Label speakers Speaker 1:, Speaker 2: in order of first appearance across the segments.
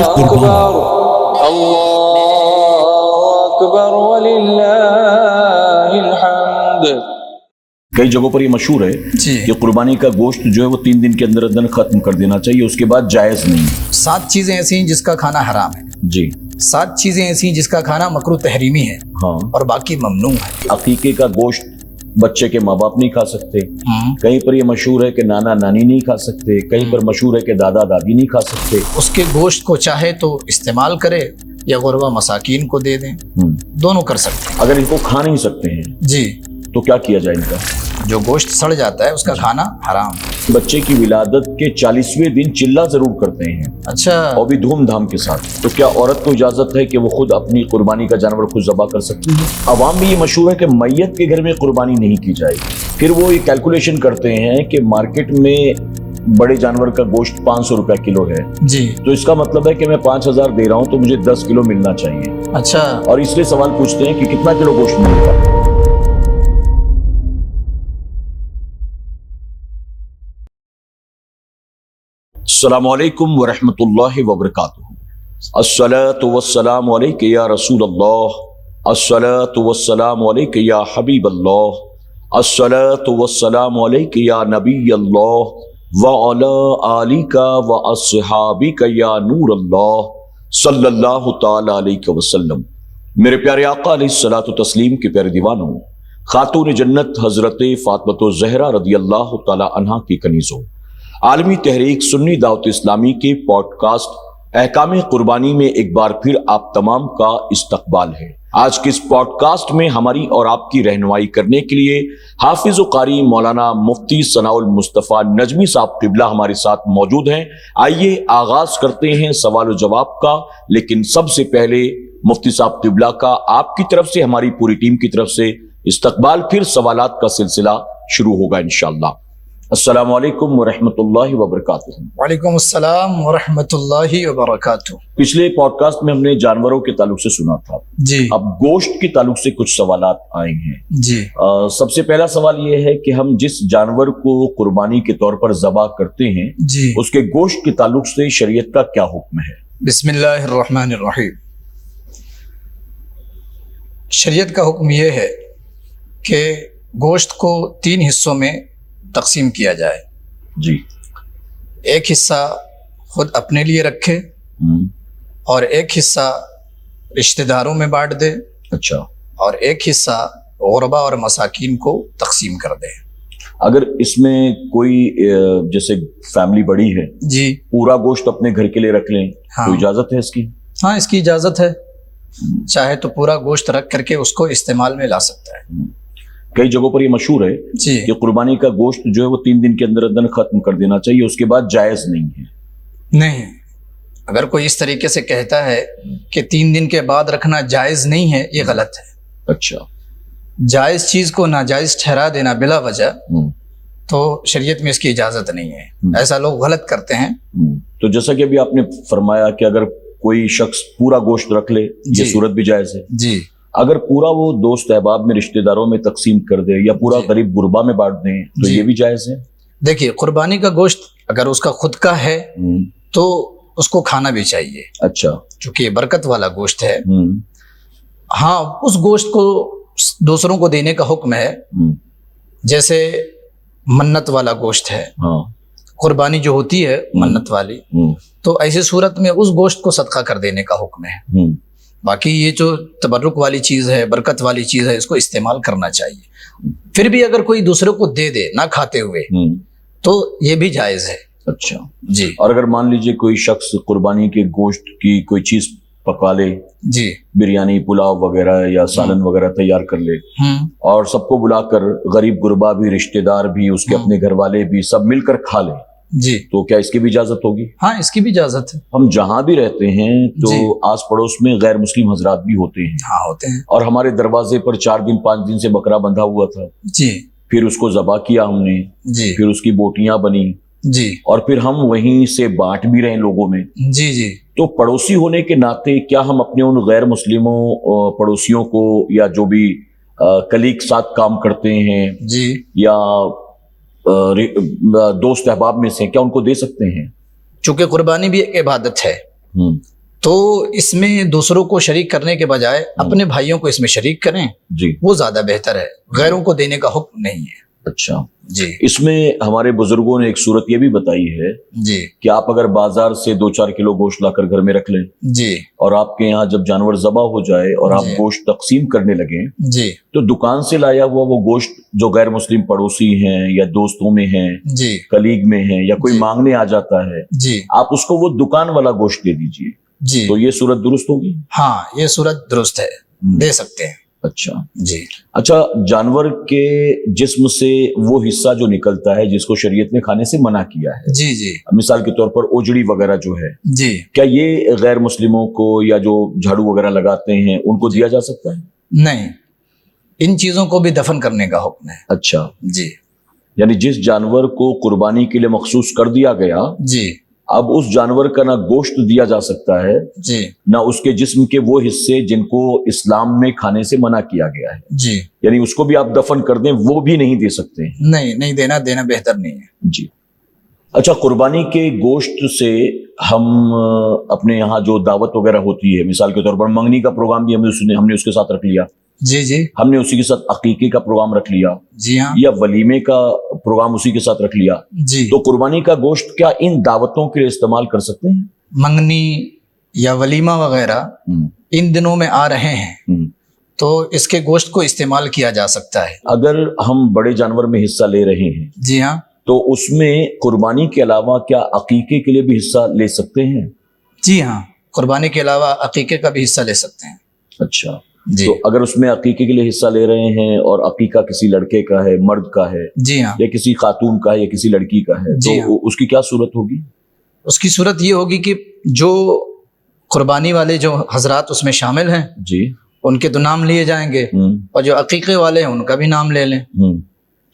Speaker 1: اکبر اللہ اکبر وللہ الحمد۔
Speaker 2: کئی جگہوں پر یہ مشہور ہے کہ قربانی کا گوشت جو ہے وہ 3 دن کے اندر اندر ختم کر دینا چاہیے، اس کے بعد جائز نہیں۔
Speaker 3: 7 چیزیں ایسی ہیں جس کا کھانا حرام ہے
Speaker 2: جی،
Speaker 3: 7 چیزیں ایسی ہیں جس کا کھانا مکروہ تحریمی ہے
Speaker 2: ہاں،
Speaker 3: اور باقی ممنوع ہے۔
Speaker 2: عقیقے کا گوشت بچے کے ماں باپ نہیں کھا سکتے، کہیں پر یہ مشہور ہے کہ نانا نانی نہیں کھا سکتے، کہیں پر مشہور ہے کہ دادا دادی نہیں کھا سکتے۔
Speaker 3: اس کے گوشت کو چاہے تو استعمال کرے یا غربا مساکین کو دے دیں، دونوں کر سکتے ہیں۔
Speaker 2: اگر ان کو کھا نہیں سکتے ہیں
Speaker 3: جی،
Speaker 2: تو کیا کیا جائے ان کا؟
Speaker 3: جو گوشت سڑ جاتا ہے اس کا کھانا حرام۔
Speaker 2: بچے کی ولادت کے 40ویں دن چلہ ضرور کرتے ہیں،
Speaker 3: اچھا،
Speaker 2: اور بھی دھوم دھام کے ساتھ، تو کیا عورت کو اجازت ہے کہ وہ خود اپنی قربانی کا جانور خود ذبح کر سکتی ہے؟ عوام میں یہ مشہور ہے کہ میت کے گھر میں قربانی نہیں کی جائے، پھر وہ یہ کیلکولیشن کرتے ہیں کہ مارکیٹ میں بڑے جانور کا گوشت 500 روپے کلو ہے
Speaker 3: جی،
Speaker 2: تو اس کا مطلب ہے کہ میں 5000 دے رہا ہوں تو مجھے 10 کلو ملنا چاہیے،
Speaker 3: اچھا،
Speaker 2: اور اس لیے سوال پوچھتے ہیں کہ کتنا کلو گوشت ملے گا۔ السلام علیکم ورحمۃ اللہ وبرکاتہ۔ الصلاۃ والسلام علیک یا رسول اللہ، الصلاۃ والسلام علیک یا حبیب اللہ، الصلاۃ والسلام علیک یا نبی اللہ وعلی آلک واصحابک یا نور اللہ صلی اللہ تعالی علیہ وسلم۔ میرے پیارے آقا علیہ الصلاۃ والتسلیم کے پیارے دیوانوں، خاتون جنت حضرت فاطمہ الزہرا رضی اللہ تعالی عنہا کی کنیزوں، عالمی تحریک سنی دعوت اسلامی کے پوڈ کاسٹ احکام قربانی میں ایک بار پھر آپ تمام کا استقبال ہے۔ آج کے اس پوڈ کاسٹ میں ہماری اور آپ کی رہنمائی کرنے کے لیے حافظ و قاری مولانا مفتی ثناء المصطفیٰ نجمی صاحب قبلہ ہمارے ساتھ موجود ہیں۔ آئیے آغاز کرتے ہیں سوال و جواب کا، لیکن سب سے پہلے مفتی صاحب قبلہ کا آپ کی طرف سے ہماری پوری ٹیم کی طرف سے استقبال، پھر سوالات کا سلسلہ شروع ہوگا انشاءاللہ۔ السلام علیکم ورحمۃ اللہ وبرکاتہ۔
Speaker 3: وعلیکم السلام ورحمۃ اللہ وبرکاتہ۔
Speaker 2: پچھلے پوڈ کاسٹ میں ہم نے جانوروں کے تعلق سے سنا تھا،
Speaker 3: جی،
Speaker 2: اب گوشت کے تعلق سے کچھ سوالات آئے ہیں۔
Speaker 3: جی،
Speaker 2: سب سے پہلا سوال یہ ہے کہ ہم جس جانور کو قربانی کے طور پر ذبح کرتے ہیں
Speaker 3: جی،
Speaker 2: اس کے گوشت کے تعلق سے شریعت کا کیا حکم ہے؟
Speaker 3: بسم اللہ الرحمن الرحیم۔ شریعت کا حکم یہ ہے کہ گوشت کو 3 حصوں میں تقسیم کیا جائے۔
Speaker 2: جی،
Speaker 3: ایک حصہ خود اپنے لیے رکھے اور ایک حصہ رشتہ داروں میں بانٹ دے،
Speaker 2: اچھا،
Speaker 3: اور ایک حصہ غربا اور مساکین کو تقسیم کر دے۔
Speaker 2: اگر اس میں کوئی جیسے فیملی بڑی ہے،
Speaker 3: جی،
Speaker 2: پورا گوشت اپنے گھر کے لیے رکھ لیں تو اجازت ہے اس کی؟
Speaker 3: ہاں، اس کی اجازت ہے، چاہے تو پورا گوشت رکھ کر کے اس کو استعمال میں لا سکتا ہے۔
Speaker 2: کئی جگہوں پر یہ مشہور ہے
Speaker 3: جی،
Speaker 2: کہ قربانی کا گوشت جو ہے وہ 3 دن کے اندر اندر ختم کر دینا چاہیے، اس کے بعد جائز نہیں ہے۔
Speaker 3: نہیں، اگر کوئی اس طریقے سے کہتا ہے کہ 3 دن کے بعد رکھنا جائز نہیں ہے، یہ غلط ہے۔
Speaker 2: اچھا،
Speaker 3: جائز چیز کو ناجائز ٹھہرا دینا بلا وجہ تو شریعت میں اس کی اجازت نہیں ہے، ایسا لوگ غلط کرتے ہیں۔
Speaker 2: تو جیسا کہ ابھی آپ نے فرمایا کہ اگر کوئی شخص پورا گوشت رکھ لے یہ صورت بھی جائز ہے،
Speaker 3: جی،
Speaker 2: اگر پورا وہ دوست احباب میں رشتہ داروں میں تقسیم کر دے یا پورا غریب غربا میں بانٹ دیں تو یہ بھی جائز ہے؟
Speaker 3: دیکھیے، قربانی کا گوشت اگر اس کا خود کا ہے تو اس کو کھانا بھی چاہیے،
Speaker 2: اچھا،
Speaker 3: چونکہ یہ برکت والا گوشت ہے۔ ہاں، اس گوشت کو دوسروں کو دینے کا حکم ہے، جیسے منت والا گوشت ہے، قربانی جو ہوتی ہے منت والی، تو ایسی صورت میں اس گوشت کو صدقہ کر دینے کا حکم ہے۔ باقی یہ جو تبرک والی چیز ہے، برکت والی چیز ہے، اس کو استعمال کرنا چاہیے۔ پھر بھی اگر کوئی دوسرے کو دے دے نہ کھاتے ہوئے تو یہ بھی جائز ہے۔
Speaker 2: اچھا
Speaker 3: جی،
Speaker 2: اور اگر مان لیجئے کوئی شخص قربانی کے گوشت کی کوئی چیز پکا لے،
Speaker 3: جی،
Speaker 2: بریانی پلاؤ وغیرہ یا سالن وغیرہ تیار کر لے اور سب کو بلا کر غریب غربا بھی، رشتہ دار بھی، اس کے اپنے گھر والے بھی سب مل کر کھا لے،
Speaker 3: جی،
Speaker 2: تو کیا اس کی بھی اجازت ہوگی؟
Speaker 3: ہاں، اس کی بھی اجازت ہے۔
Speaker 2: ہم جہاں بھی رہتے ہیں تو آس پڑوس میں غیر مسلم حضرات بھی ہوتے ہیں،
Speaker 3: ہاں، ہوتے ہیں،
Speaker 2: اور ہمارے دروازے پر 4 دن 5 دن سے بکرا بندھا ہوا تھا،
Speaker 3: جی،
Speaker 2: پھر اس کو ذبح کیا ہم نے،
Speaker 3: جی،
Speaker 2: پھر اس کی بوٹیاں بنی،
Speaker 3: جی،
Speaker 2: اور پھر ہم وہیں سے بانٹ بھی رہے لوگوں میں۔
Speaker 3: جی، جی،
Speaker 2: تو پڑوسی ہونے کے ناطے کیا ہم اپنے ان غیر مسلموں پڑوسیوں کو یا جو بھی کلیگ ساتھ کام کرتے ہیں
Speaker 3: جی،
Speaker 2: یا دوست احباب میں سے کیا ان کو دے سکتے ہیں؟
Speaker 3: چونکہ قربانی بھی ایک عبادت ہے، تو اس میں دوسروں کو شریک کرنے کے بجائے اپنے بھائیوں کو اس میں شریک کریں،
Speaker 2: جی
Speaker 3: وہ زیادہ بہتر ہے، غیروں کو دینے کا حکم نہیں ہے۔
Speaker 2: اچھا،
Speaker 3: جی
Speaker 2: اس میں ہمارے بزرگوں نے ایک صورت یہ بھی بتائی ہے
Speaker 3: جی
Speaker 2: کہ آپ اگر بازار سے 2-4 کلو گوشت لا کر گھر میں رکھ لیں
Speaker 3: جی
Speaker 2: اور آپ کے یہاں جب جانور ذبح ہو جائے اور آپ
Speaker 3: جی
Speaker 2: گوشت تقسیم کرنے لگیں
Speaker 3: جی
Speaker 2: تو دکان سے لایا ہوا وہ گوشت جو غیر مسلم پڑوسی ہیں یا دوستوں میں ہیں،
Speaker 3: جی
Speaker 2: کلیگ میں ہیں، یا کوئی
Speaker 3: جی
Speaker 2: مانگنے آ جاتا ہے،
Speaker 3: جی
Speaker 2: آپ اس کو وہ دکان والا گوشت دے دیجئے،
Speaker 3: جی
Speaker 2: تو یہ صورت درست ہوگی؟
Speaker 3: ہاں یہ صورت درست ہے، دے سکتے ہیں۔
Speaker 2: اچھا
Speaker 3: جی
Speaker 2: اچھا، جانور کے جسم سے وہ حصہ جو نکلتا ہے جس کو شریعت نے کھانے سے منع کیا ہے،
Speaker 3: جی جی
Speaker 2: مثال کے طور پر اوجڑی وغیرہ جو ہے،
Speaker 3: جی
Speaker 2: کیا یہ غیر مسلموں کو یا جو جھاڑو وغیرہ لگاتے ہیں ان کو دیا جا سکتا ہے؟
Speaker 3: نہیں، ان چیزوں کو بھی دفن کرنے کا حکم ہے۔
Speaker 2: اچھا،
Speaker 3: جی
Speaker 2: یعنی جس جانور کو قربانی کے لیے مخصوص کر دیا گیا
Speaker 3: جی
Speaker 2: اب اس جانور کا نہ گوشت دیا جا سکتا ہے
Speaker 3: جی
Speaker 2: نہ اس کے جسم کے وہ حصے جن کو اسلام میں کھانے سے منع کیا گیا ہے،
Speaker 3: جی
Speaker 2: یعنی اس کو بھی آپ دفن کر دیں وہ بھی نہیں دے سکتے ہیں؟
Speaker 3: نہیں دینا بہتر نہیں ہے۔
Speaker 2: جی اچھا، قربانی کے گوشت سے ہم اپنے یہاں جو دعوت وغیرہ ہوتی ہے، مثال کے طور پر منگنی کا پروگرام بھی ہم نے اس کے ساتھ رکھ لیا،
Speaker 3: جی جی
Speaker 2: ہم نے اسی کے ساتھ عقیقے کا پروگرام رکھ لیا،
Speaker 3: جی ہاں
Speaker 2: یا ولیمے کا پروگرام اسی کے ساتھ رکھ لیا،
Speaker 3: جی
Speaker 2: تو قربانی کا گوشت کیا ان دعوتوں کے لیے استعمال کر سکتے ہیں؟
Speaker 3: منگنی یا ولیمہ وغیرہ ان دنوں میں آ رہے ہیں تو اس کے گوشت کو استعمال کیا جا سکتا ہے۔
Speaker 2: اگر ہم بڑے جانور میں حصہ لے رہے ہیں
Speaker 3: جی ہاں
Speaker 2: تو اس میں قربانی کے علاوہ کیا عقیقے کے لیے بھی حصہ لے سکتے ہیں؟
Speaker 3: جی ہاں، قربانی کے علاوہ عقیقے کا بھی حصہ لے سکتے ہیں۔
Speaker 2: اچھا،
Speaker 3: جی
Speaker 2: تو اگر اس میں عقیقے کے لیے حصہ لے رہے ہیں اور عقیقہ کسی لڑکے کا ہے، مرد کا ہے،
Speaker 3: جی ہاں
Speaker 2: یا کسی خاتون کا ہے یا کسی لڑکی کا ہے،
Speaker 3: جی ہاں،
Speaker 2: تو اس کی کیا صورت ہوگی؟
Speaker 3: اس کی صورت یہ ہوگی کہ جو قربانی والے جو حضرات اس میں شامل ہیں
Speaker 2: جی
Speaker 3: ان کے تو نام لیے جائیں گے، اور جو عقیقے والے ہیں ان کا بھی نام لے لیں،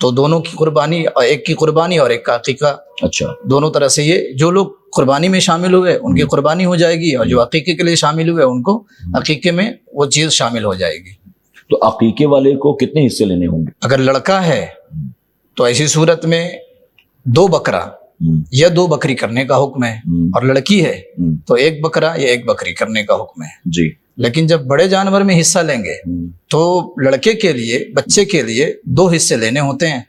Speaker 3: تو دونوں کی قربانی، اور ایک کی قربانی اور ایک کا عقیقہ،
Speaker 2: اچھا،
Speaker 3: دونوں طرح سے یہ جو لوگ قربانی میں شامل ہوئے ان کی قربانی ہو جائے گی، اور جو عقیقے کے لیے شامل ہوئے ان کو عقیقے میں وہ چیز شامل ہو جائے گی۔
Speaker 2: تو عقیقے والے کو کتنے حصے لینے ہوں گے؟
Speaker 3: اگر لڑکا ہے تو ایسی صورت میں 2 بکرا یا 2 بکری کرنے کا حکم ہے، اور لڑکی ہے تو 1 بکرا یا 1 بکری کرنے کا حکم ہے۔
Speaker 2: جی
Speaker 3: لیکن جب بڑے جانور میں حصہ لیں گے تو لڑکے کے لیے، بچے کے لیے 2 حصے لینے ہوتے ہیں،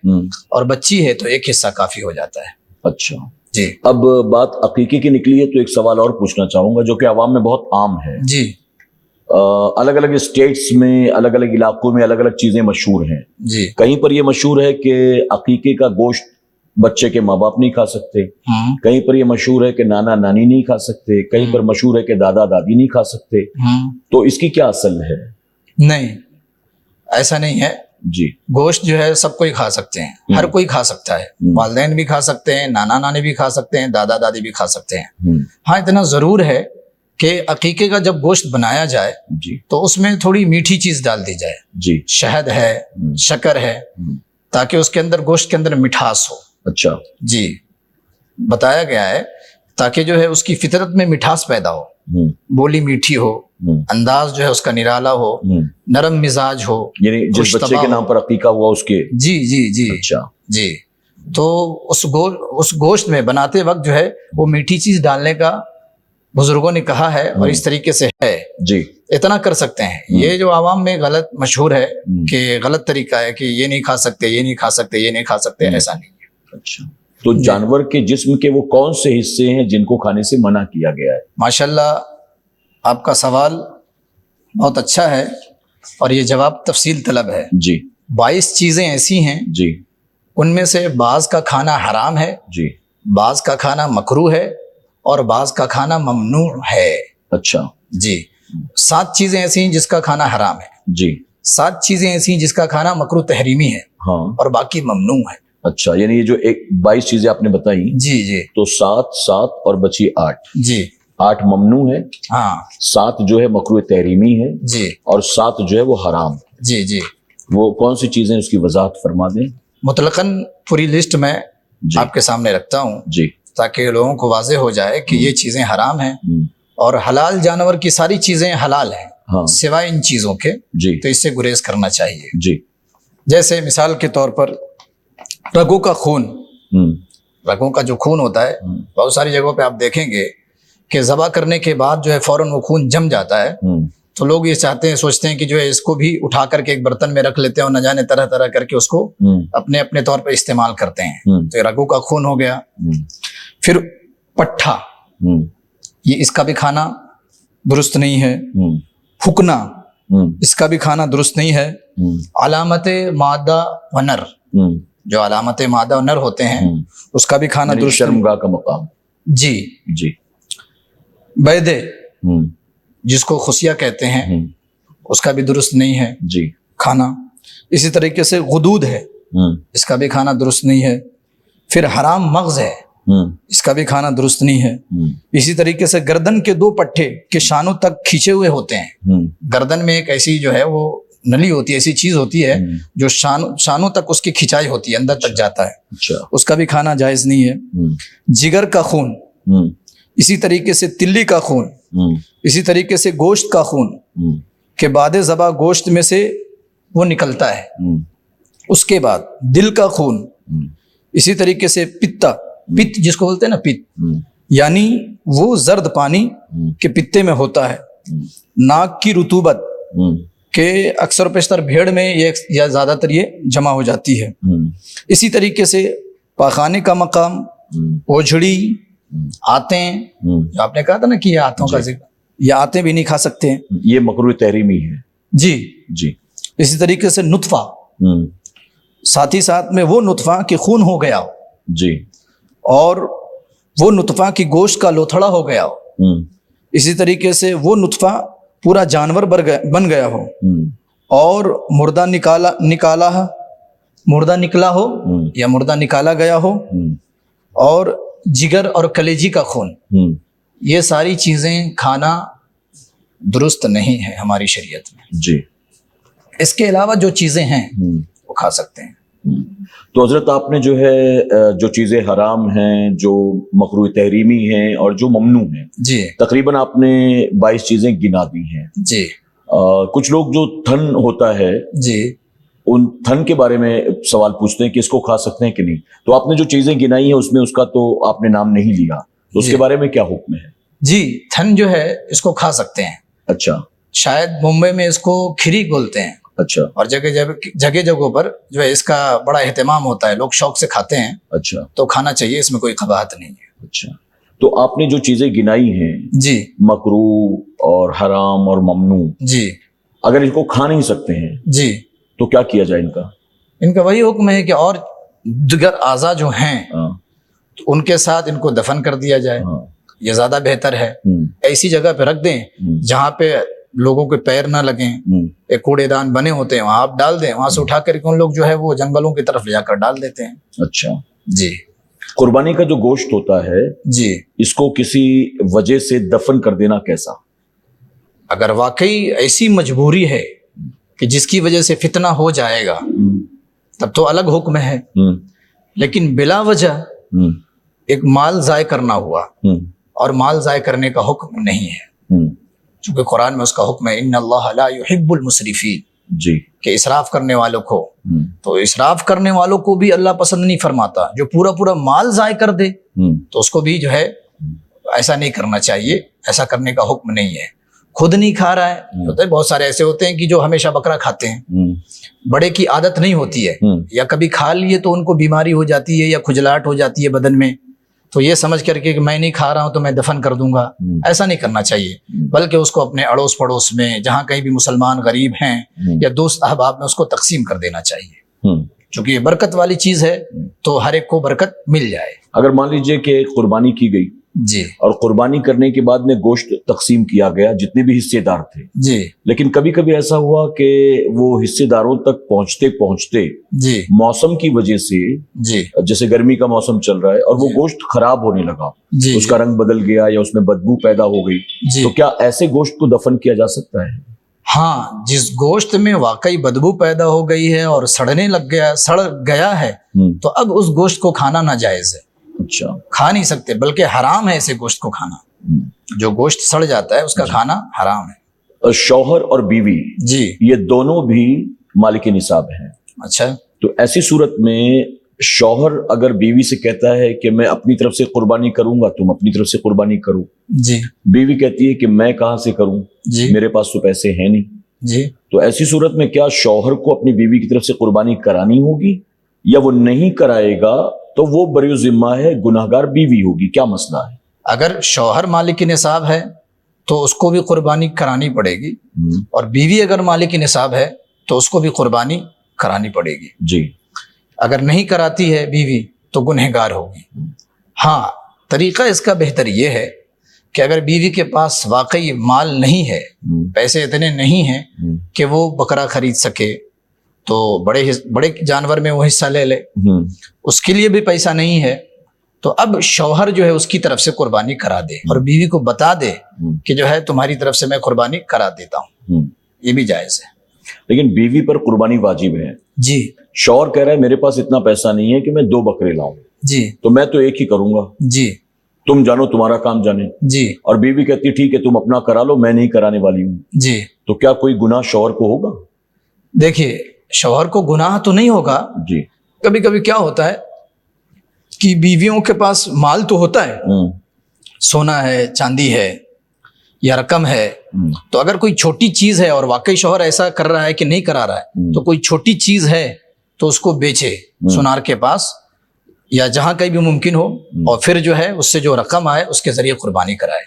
Speaker 3: اور بچی ہے تو 1 حصہ کافی ہو جاتا ہے۔
Speaker 2: اچھا،
Speaker 3: جی
Speaker 2: اب بات عقیقے کی نکلی ہے تو ایک سوال اور پوچھنا چاہوں گا جو کہ عوام میں بہت عام ہے۔
Speaker 3: جی
Speaker 2: الگ الگ اسٹیٹس میں، الگ الگ علاقوں میں الگ الگ چیزیں مشہور ہیں۔
Speaker 3: جی
Speaker 2: کہیں پر یہ مشہور ہے کہ عقیقے کا گوشت بچے کے ماں باپ نہیں کھا سکتے، کہیں پر یہ مشہور ہے کہ نانا نانی نہیں کھا سکتے، کہیں پر مشہور ہے کہ دادا دادی نہیں کھا سکتے، تو اس کی کیا اصل ہے؟
Speaker 3: نہیں، ایسا نہیں ہے۔
Speaker 2: جی
Speaker 3: گوشت جو ہے سب کوئی کھا سکتے ہیں، ہر کوئی کھا سکتا ہے، والدین بھی کھا سکتے ہیں، نانا نانی بھی کھا سکتے ہیں، دادا دادی بھی کھا سکتے ہیں۔ ہاں اتنا ضرور ہے کہ عقیقے کا جب گوشت بنایا جائے
Speaker 2: جی
Speaker 3: تو اس میں تھوڑی میٹھی چیز ڈال دی جائے،
Speaker 2: جی
Speaker 3: شہد ہے، شکر ہے، تاکہ اس کے اندر، گوشت کے اندر مٹھاس ہو۔
Speaker 2: اچھا،
Speaker 3: جی بتایا گیا ہے تاکہ جو ہے اس کی فطرت میں مٹھاس پیدا ہو، بولی میٹھی ہو، انداز جو ہے اس کا نرالا ہو، نرم مزاج ہو،
Speaker 2: یعنی جس بچے کے نام پر عقیقہ ہوا اس کے؟
Speaker 3: جی جی جی
Speaker 2: اچھا
Speaker 3: جی تو اس گوشت میں بناتے وقت جو ہے وہ میٹھی چیز ڈالنے کا بزرگوں نے کہا ہے، اور اس طریقے سے ہے،
Speaker 2: جی
Speaker 3: اتنا کر سکتے ہیں۔ یہ جو عوام میں غلط مشہور ہے کہ غلط طریقہ ہے کہ یہ نہیں کھا سکتے، یہ نہیں کھا سکتے، یہ نہیں کھا سکتے، ایسا نہیں ہے۔
Speaker 2: اچھا، تو جانور کے جسم کے وہ کون سے حصے ہیں جن کو کھانے سے منع کیا گیا ہے؟
Speaker 3: ماشاءاللہ آپ کا سوال بہت اچھا ہے اور یہ جواب تفصیل طلب ہے۔
Speaker 2: جی
Speaker 3: 22 چیزیں ایسی ہیں
Speaker 2: جی
Speaker 3: ان میں سے بعض کا کھانا حرام ہے،
Speaker 2: جی
Speaker 3: بعض کا کھانا مکروہ ہے، اور بعض کا کھانا ممنوع ہے۔
Speaker 2: اچھا
Speaker 3: جی 7 چیزیں ایسی ہیں جس کا کھانا حرام ہے،
Speaker 2: جی
Speaker 3: 7 چیزیں ایسی ہیں جس کا کھانا مکروہ تحریمی ہے،
Speaker 2: ہاں
Speaker 3: اور باقی ممنوع ہے۔
Speaker 2: اچھا، یعنی یہ جو 22 چیزیں آپ نے بتائی،
Speaker 3: جی جی
Speaker 2: تو 7 اور بچی 8،
Speaker 3: جی
Speaker 2: 8 ممنوع ہے،
Speaker 3: ہاں
Speaker 2: 7 جو ہے مکروہ تحریمی ہے،
Speaker 3: جی
Speaker 2: اور 7 جو ہے وہ حرام۔
Speaker 3: جی جی
Speaker 2: وہ کون سی چیزیں اس کی وضاحت فرما دیں؟
Speaker 3: مطلقاً پوری لسٹ میں
Speaker 2: جی
Speaker 3: آپ کے سامنے رکھتا ہوں
Speaker 2: جی
Speaker 3: تاکہ لوگوں کو واضح ہو جائے کہ یہ چیزیں حرام ہیں، اور حلال جانور کی ساری چیزیں حلال ہیں
Speaker 2: ہاں
Speaker 3: سوائے ان چیزوں کے،
Speaker 2: جی
Speaker 3: تو اس سے گریز کرنا چاہیے۔
Speaker 2: جی
Speaker 3: جیسے مثال کے طور پر رگوں کا خون، رگوں کا جو خون ہوتا ہے، بہت ساری جگہوں پہ آپ دیکھیں گے کہ ذبح کرنے کے بعد جو ہے فوراً وہ خون جم جاتا ہے، تو لوگ یہ چاہتے ہیں، سوچتے ہیں کہ جو ہے اس کو بھی اٹھا کر کے ایک برتن میں رکھ لیتے ہیں اور نہ جانے طرح طرح کر کے اس کو اپنے اپنے طور پہ استعمال کرتے ہیں، تو یہ رگوں کا خون ہو گیا۔ پھر پٹھا، یہ اس کا بھی کھانا درست نہیں ہے۔ پھکنا، اس کا بھی کھانا درست نہیں ہے۔ علامت مادہ و نر، جو علامت مادہ و نر ہوتے ہیں اس کا بھی کھانا درست،
Speaker 2: شرمگاہ کا مقام،
Speaker 3: جی
Speaker 2: جی۔
Speaker 3: بیدے، جس کو خصیہ کہتے ہیں، اس کا بھی درست نہیں ہے
Speaker 2: جی
Speaker 3: کھانا۔ اسی طریقے سے غدود ہے، اس کا بھی کھانا درست نہیں ہے۔ پھر حرام مغز ہے، اس کا بھی کھانا درست نہیں ہے۔ اسی طریقے سے گردن کے 2 پٹھے کے شانوں تک کھینچے ہوئے ہوتے ہیں، گردن میں ایک ایسی جو ہے وہ نلی ہوتی ہے، ایسی چیز ہوتی ہے جو شانوں تک اس کی کھینچائی ہوتی ہے، اندر تک جاتا ہے، اس کا بھی کھانا جائز نہیں ہے۔ جگر کا خون، اسی طریقے سے تلی کا خون، اسی طریقے سے گوشت کا خون کے بعد ذبح گوشت میں سے وہ نکلتا ہے۔ اس کے بعد دل کا خون، اسی طریقے سے پت جس کو بولتے ہیں نا، پت یعنی وہ زرد پانی کے پتے میں ہوتا ہے۔ ناک کی رطوبت کہ اکثر و بیشتر بھیڑ میں یہ یا زیادہ تر یہ جمع ہو جاتی ہے۔ اسی طریقے سے پاخانے کا مقام، اوجھڑی، آتیں، جو آپ نے کہا تھا نا کہ یہ آتوں کا ذکر، یہ آتیں بھی نہیں کھا سکتے ہیں،
Speaker 2: یہ مکروہ تحریمی ہے۔
Speaker 3: جی
Speaker 2: جی۔
Speaker 3: اسی طریقے سے نطفہ، ساتھ ہی ساتھ میں وہ نطفہ کہ خون ہو گیا ہو،
Speaker 2: جی،
Speaker 3: اور وہ نطفہ کی گوشت کا لوتھڑا ہو گیا ہو، اسی طریقے سے وہ نطفہ پورا جانور بن گیا ہو، اور مردہ نکلا ہو یا مردہ نکالا گیا ہو، اور جگر اور کلیجی کا خون، یہ ساری چیزیں کھانا درست نہیں ہے ہماری شریعت میں۔
Speaker 2: جی۔
Speaker 3: اس کے علاوہ جو چیزیں ہیں وہ کھا سکتے ہیں۔
Speaker 2: تو حضرت آپ نے جو ہے جو چیزیں حرام ہیں، جو مکروہ تحریمی ہیں اور جو ممنوع ہیں،
Speaker 3: جی
Speaker 2: تقریباً آپ نے 22 چیزیں گنا دی ہیں۔
Speaker 3: جی۔
Speaker 2: کچھ لوگ جو تھن ہوتا ہے،
Speaker 3: جی
Speaker 2: ان تھن کے بارے میں سوال پوچھتے ہیں کہ اس کو کھا سکتے ہیں کہ نہیں، تو آپ نے جو چیزیں گنائی ہیں اس میں اس کا تو آپ نے نام نہیں لیا، تو اس کے بارے میں کیا حکم ہے؟
Speaker 3: جی، تھن جو ہے اس کو کھا سکتے ہیں۔
Speaker 2: اچھا۔
Speaker 3: شاید ممبئی میں اس کو کھری بولتے ہیں،
Speaker 2: اچھا۔
Speaker 3: اور جگہ جگہوں پر جو ہے اس کا بڑا اہتمام ہوتا ہے، لوگ شوق سے کھاتے ہیں۔
Speaker 2: اچھا۔
Speaker 3: تو کھانا چاہیے، اس میں کوئی قباحت نہیں ہے۔
Speaker 2: اچھا، تو آپ نے جو چیزیں گنائی ہیں،
Speaker 3: جی
Speaker 2: مکروہ اور حرام اور ممنوع،
Speaker 3: جی
Speaker 2: اگر ان کو کھا نہیں سکتے ہیں
Speaker 3: جی،
Speaker 2: تو کیا کیا جائے ان کا؟
Speaker 3: ان کا وہی حکم ہے کہ اور دیگر اعضاء جو ہیں تو ان کے ساتھ ان کو دفن کر دیا جائے، یہ زیادہ بہتر ہے۔ ایسی جگہ پہ رکھ دیں جہاں پہ لوگوں کے پیر نہ لگیں، ایک کوڑے دان بنے ہوتے ہیں، وہاں آپ ڈال دیں، وہاں سے اٹھا کر کے ان لوگ جو ہے وہ جنگلوں کی طرف لے جا کر ڈال دیتے ہیں۔
Speaker 2: اچھا
Speaker 3: جی۔
Speaker 2: قربانی کا جو گوشت ہوتا ہے،
Speaker 3: جی،
Speaker 2: اس کو کسی وجہ سے دفن کر دینا کیسا؟
Speaker 3: اگر واقعی ایسی مجبوری ہے کہ جس کی وجہ سے فتنہ ہو جائے گا تب تو الگ حکم ہے، لیکن بلا وجہ ایک مال ضائع کرنا ہوا اور مال ضائع کرنے کا حکم نہیں ہے، چونکہ قرآن میں اس کا حکم ہے ان اللہ لا يحب المسرفین،
Speaker 2: جی،
Speaker 3: کہ اسراف کرنے والوں کو، تو اسراف کرنے والوں کو بھی اللہ پسند نہیں فرماتا۔ جو پورا پورا مال ضائع کر دے تو اس کو بھی جو ہے ایسا نہیں کرنا چاہیے، ایسا کرنے کا حکم نہیں ہے۔ خود نہیں کھا رہا ہے، بہت سارے ایسے ہوتے ہیں کہ جو ہمیشہ بکرا کھاتے ہیں، بڑے کی عادت نہیں ہوتی ہے، یا کبھی کھا لیے تو ان کو بیماری ہو جاتی ہے یا کھجلاہٹ ہو جاتی ہے بدن میں، تو یہ سمجھ کر کے کہ میں نہیں کھا رہا ہوں تو میں دفن کر دوں گا، ایسا نہیں کرنا چاہیے، بلکہ اس کو اپنے اڑوس پڑوس میں جہاں کہیں بھی مسلمان غریب ہیں یا دوست احباب میں اس کو تقسیم کر دینا چاہیے، چونکہ یہ برکت والی چیز ہے تو ہر ایک کو برکت مل جائے۔
Speaker 2: اگر مان لیجئے کہ قربانی کی گئی
Speaker 3: جی،
Speaker 2: اور قربانی کرنے کے بعد میں گوشت تقسیم کیا گیا جتنے بھی حصے دار تھے،
Speaker 3: جی
Speaker 2: لیکن کبھی کبھی ایسا ہوا کہ وہ حصے داروں تک پہنچتے پہنچتے
Speaker 3: جی
Speaker 2: موسم کی وجہ سے،
Speaker 3: جی
Speaker 2: جیسے گرمی کا موسم چل رہا ہے اور وہ گوشت خراب ہونے لگا،
Speaker 3: جی،
Speaker 2: اس کا رنگ بدل گیا یا اس میں بدبو پیدا ہو گئی،
Speaker 3: جی،
Speaker 2: تو کیا ایسے گوشت کو دفن کیا جا سکتا ہے؟
Speaker 3: ہاں، جس گوشت میں واقعی بدبو پیدا ہو گئی ہے اور سڑنے لگ گیا، سڑ گیا ہے، تو اب اس گوشت کو کھانا ناجائز ہے،
Speaker 2: اچھا،
Speaker 3: کھا نہیں سکتے، بلکہ حرام ہے ایسے گوشت کو کھانا، جو گوشت سڑ جاتا ہے اس کا کھانا حرام ہے۔
Speaker 2: شوہر اور بیوی
Speaker 3: جی،
Speaker 2: یہ دونوں بھی مالک نصاب ہیں،
Speaker 3: اچھا،
Speaker 2: تو ایسی صورت میں شوہر اگر بیوی سے کہتا ہے کہ میں اپنی طرف سے قربانی کروں گا، تم اپنی طرف سے قربانی کرو،
Speaker 3: جی
Speaker 2: بیوی کہتی ہے کہ میں کہاں سے کروں،
Speaker 3: جی
Speaker 2: میرے پاس تو پیسے ہیں نہیں،
Speaker 3: جی
Speaker 2: تو ایسی صورت میں کیا شوہر کو اپنی بیوی کی طرف سے قربانی کرانی ہوگی، یا وہ نہیں کرائے گا تو وہ بری ذمہ ہے، گناہگار بیوی ہوگی؟ کیا مسئلہ ہے؟
Speaker 3: اگر شوہر مالک نصاب ہے تو اس کو بھی قربانی کرانی پڑے گی، اور بیوی اگر مالک نصاب ہے تو اس کو بھی قربانی کرانی پڑے گی۔
Speaker 2: جی،
Speaker 3: اگر نہیں کراتی ہے بیوی تو گنہگار ہوگی۔ ہاں، طریقہ اس کا بہتر یہ ہے کہ اگر بیوی کے پاس واقعی مال نہیں ہے، پیسے اتنے نہیں ہیں کہ وہ بکرا خرید سکے، تو بڑے جانور میں وہ حصہ لے لے، اس کے لیے بھی پیسہ نہیں ہے، تو اب شوہر جو ہے اس کی طرف سے قربانی کرا دے اور بیوی کو بتا دے کہ جو ہے تمہاری طرف سے میں قربانی کرا دیتا ہوں، یہ بھی جائز ہے۔
Speaker 2: لیکن بیوی پر قربانی واجب ہے۔
Speaker 3: جی
Speaker 2: شوہر کہہ رہا ہے میرے پاس اتنا پیسہ نہیں ہے کہ میں 2 بکرے لاؤں،
Speaker 3: جی
Speaker 2: تو میں تو ایک ہی کروں گا،
Speaker 3: جی
Speaker 2: تم جانو تمہارا کام جانے،
Speaker 3: جی
Speaker 2: اور بیوی کہتی ہے ٹھیک ہے تم اپنا کرا لو، میں نہیں کرانے والی ہوں،
Speaker 3: جی
Speaker 2: تو کیا کوئی گناہ شوہر کو ہوگا؟
Speaker 3: دیکھیے، شوہر کو گناہ تو نہیں ہوگا۔
Speaker 2: جی،
Speaker 3: کبھی کبھی کیا ہوتا ہے کہ بیویوں کے پاس مال تو ہوتا ہے، سونا ہے، چاندی ہے یا رقم ہے، تو اگر کوئی چھوٹی چیز ہے اور واقعی شوہر ایسا کر رہا ہے کہ نہیں کرا رہا ہے، تو کوئی چھوٹی چیز ہے تو اس کو بیچے سونار کے پاس یا جہاں کہیں بھی ممکن ہو، اور پھر جو ہے اس سے جو رقم آئے اس کے ذریعے قربانی کرائے۔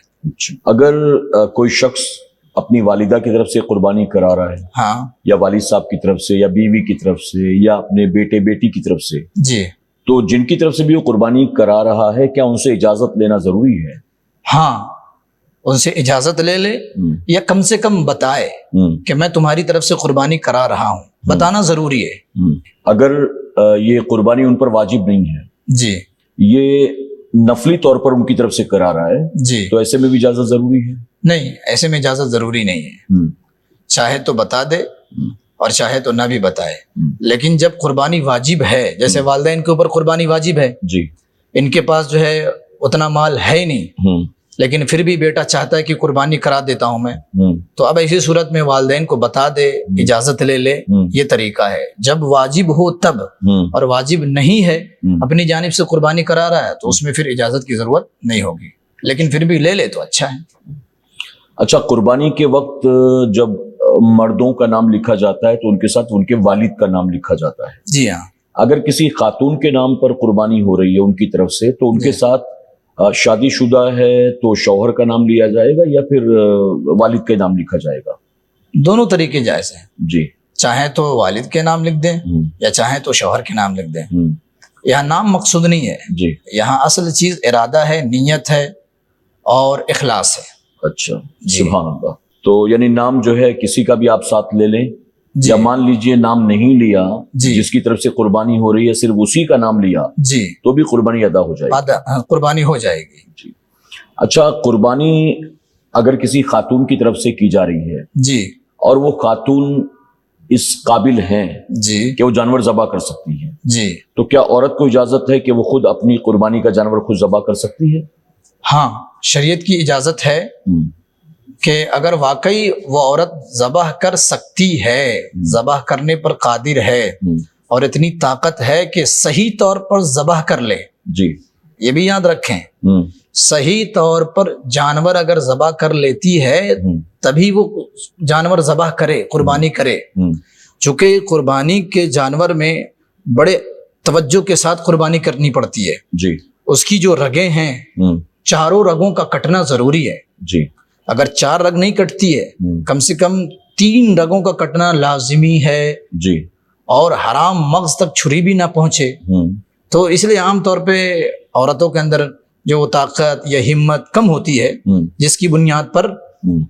Speaker 2: اگر کوئی شخص اپنی والدہ کی طرف سے قربانی کرا رہا ہے،
Speaker 3: ہاں
Speaker 2: یا والد صاحب کی طرف سے، یا بیوی کی طرف سے، یا اپنے بیٹے بیٹی کی طرف سے،
Speaker 3: جی
Speaker 2: تو جن کی طرف سے بھی وہ قربانی کرا رہا ہے کیا ان سے اجازت لینا ضروری ہے؟
Speaker 3: ہاں، ان سے اجازت لے لے، یا کم سے کم بتائے کہ میں تمہاری طرف سے قربانی کرا رہا ہوں، بتانا ضروری ہے۔
Speaker 2: اگر یہ قربانی ان پر واجب نہیں ہے،
Speaker 3: جی
Speaker 2: یہ نفلی طور پر ان کی طرف سے کرا رہا ہے،
Speaker 3: جی
Speaker 2: تو ایسے میں بھی اجازت ضروری ہے؟
Speaker 3: نہیں، ایسے میں اجازت ضروری نہیں ہے، چاہے تو بتا دے اور چاہے تو نہ بھی بتائے، لیکن جب قربانی واجب ہے، جیسے والدین کے اوپر قربانی واجب ہے،
Speaker 2: جی،
Speaker 3: ان کے پاس جو ہے اتنا مال ہے ہی نہیں، لیکن پھر بھی بیٹا چاہتا ہے کہ قربانی کرا دیتا ہوں میں، تو اب ایسی صورت میں والدین کو بتا دے، اجازت لے لے، یہ طریقہ ہے۔ جب واجب ہو تب، اور واجب نہیں ہے، اپنی جانب سے قربانی کرا رہا ہے، تو اس میں پھر اجازت کی ضرورت نہیں ہوگی، لیکن پھر بھی لے لے تو اچھا ہے۔
Speaker 2: اچھا، قربانی کے وقت جب مردوں کا نام لکھا جاتا ہے تو ان کے ساتھ ان کے والد کا نام لکھا جاتا ہے۔
Speaker 3: جی ہاں،
Speaker 2: اگر کسی خاتون کے نام پر قربانی ہو رہی ہے ان کی طرف سے، تو ان کے ساتھ شادی شدہ ہے تو شوہر کا نام لیا جائے گا یا پھر والد کا نام لکھا جائے گا؟
Speaker 3: دونوں طریقے جائز ہیں،
Speaker 2: جی،
Speaker 3: چاہے تو والد کے نام لکھ دیں یا چاہے تو شوہر کے نام لکھ دیں، یہاں نام مقصود نہیں ہے،
Speaker 2: جی،
Speaker 3: یہاں اصل چیز ارادہ ہے، نیت ہے اور اخلاص ہے۔
Speaker 2: اچھا، سبحان اللہ۔ تو یعنی نام جو ہے کسی کا بھی آپ ساتھ لے لیں،
Speaker 3: جی
Speaker 2: یا مان لیجئے نام نہیں لیا،
Speaker 3: جی
Speaker 2: جس کی طرف سے قربانی ہو رہی ہے صرف اسی کا نام لیا،
Speaker 3: جی،
Speaker 2: تو بھی قربانی ادا ہو جائے گی؟
Speaker 3: قربانی ہو جائے گی۔
Speaker 2: جی۔ اچھا، قربانی اگر کسی خاتون کی طرف سے کی جا رہی ہے
Speaker 3: جی
Speaker 2: اور وہ خاتون اس قابل ہیں
Speaker 3: جی
Speaker 2: کہ وہ جانور ذبح کر سکتی ہیں،
Speaker 3: جی
Speaker 2: تو کیا عورت کو اجازت ہے کہ وہ خود اپنی قربانی کا جانور خود ذبح کر سکتی ہے؟
Speaker 3: ہاں، شریعت کی اجازت ہے کہ اگر واقعی وہ عورت ذبح کر سکتی ہے، ذبح کرنے پر قادر ہے، اور اتنی طاقت ہے کہ صحیح طور پر ذبح کر لے،
Speaker 2: جی،
Speaker 3: یہ بھی یاد رکھیں، صحیح طور پر جانور اگر ذبح کر لیتی ہے تبھی وہ جانور ذبح کرے، قربانی کرے، چونکہ قربانی کے جانور میں بڑے توجہ کے ساتھ قربانی کرنی پڑتی ہے۔
Speaker 2: جی،
Speaker 3: اس کی جو رگیں ہیں، چاروں رگوں کا کٹنا ضروری ہے،
Speaker 2: جی،
Speaker 3: اگر 4 رگ نہیں کٹتی ہے، کم سے کم 3 رگوں کا کٹنا لازمی ہے،
Speaker 2: جی،
Speaker 3: اور حرام مغز تک چھری بھی نہ پہنچے، تو اس لیے عام طور پہ عورتوں کے اندر جو وہ طاقت یا ہمت کم ہوتی ہے، جس کی بنیاد پر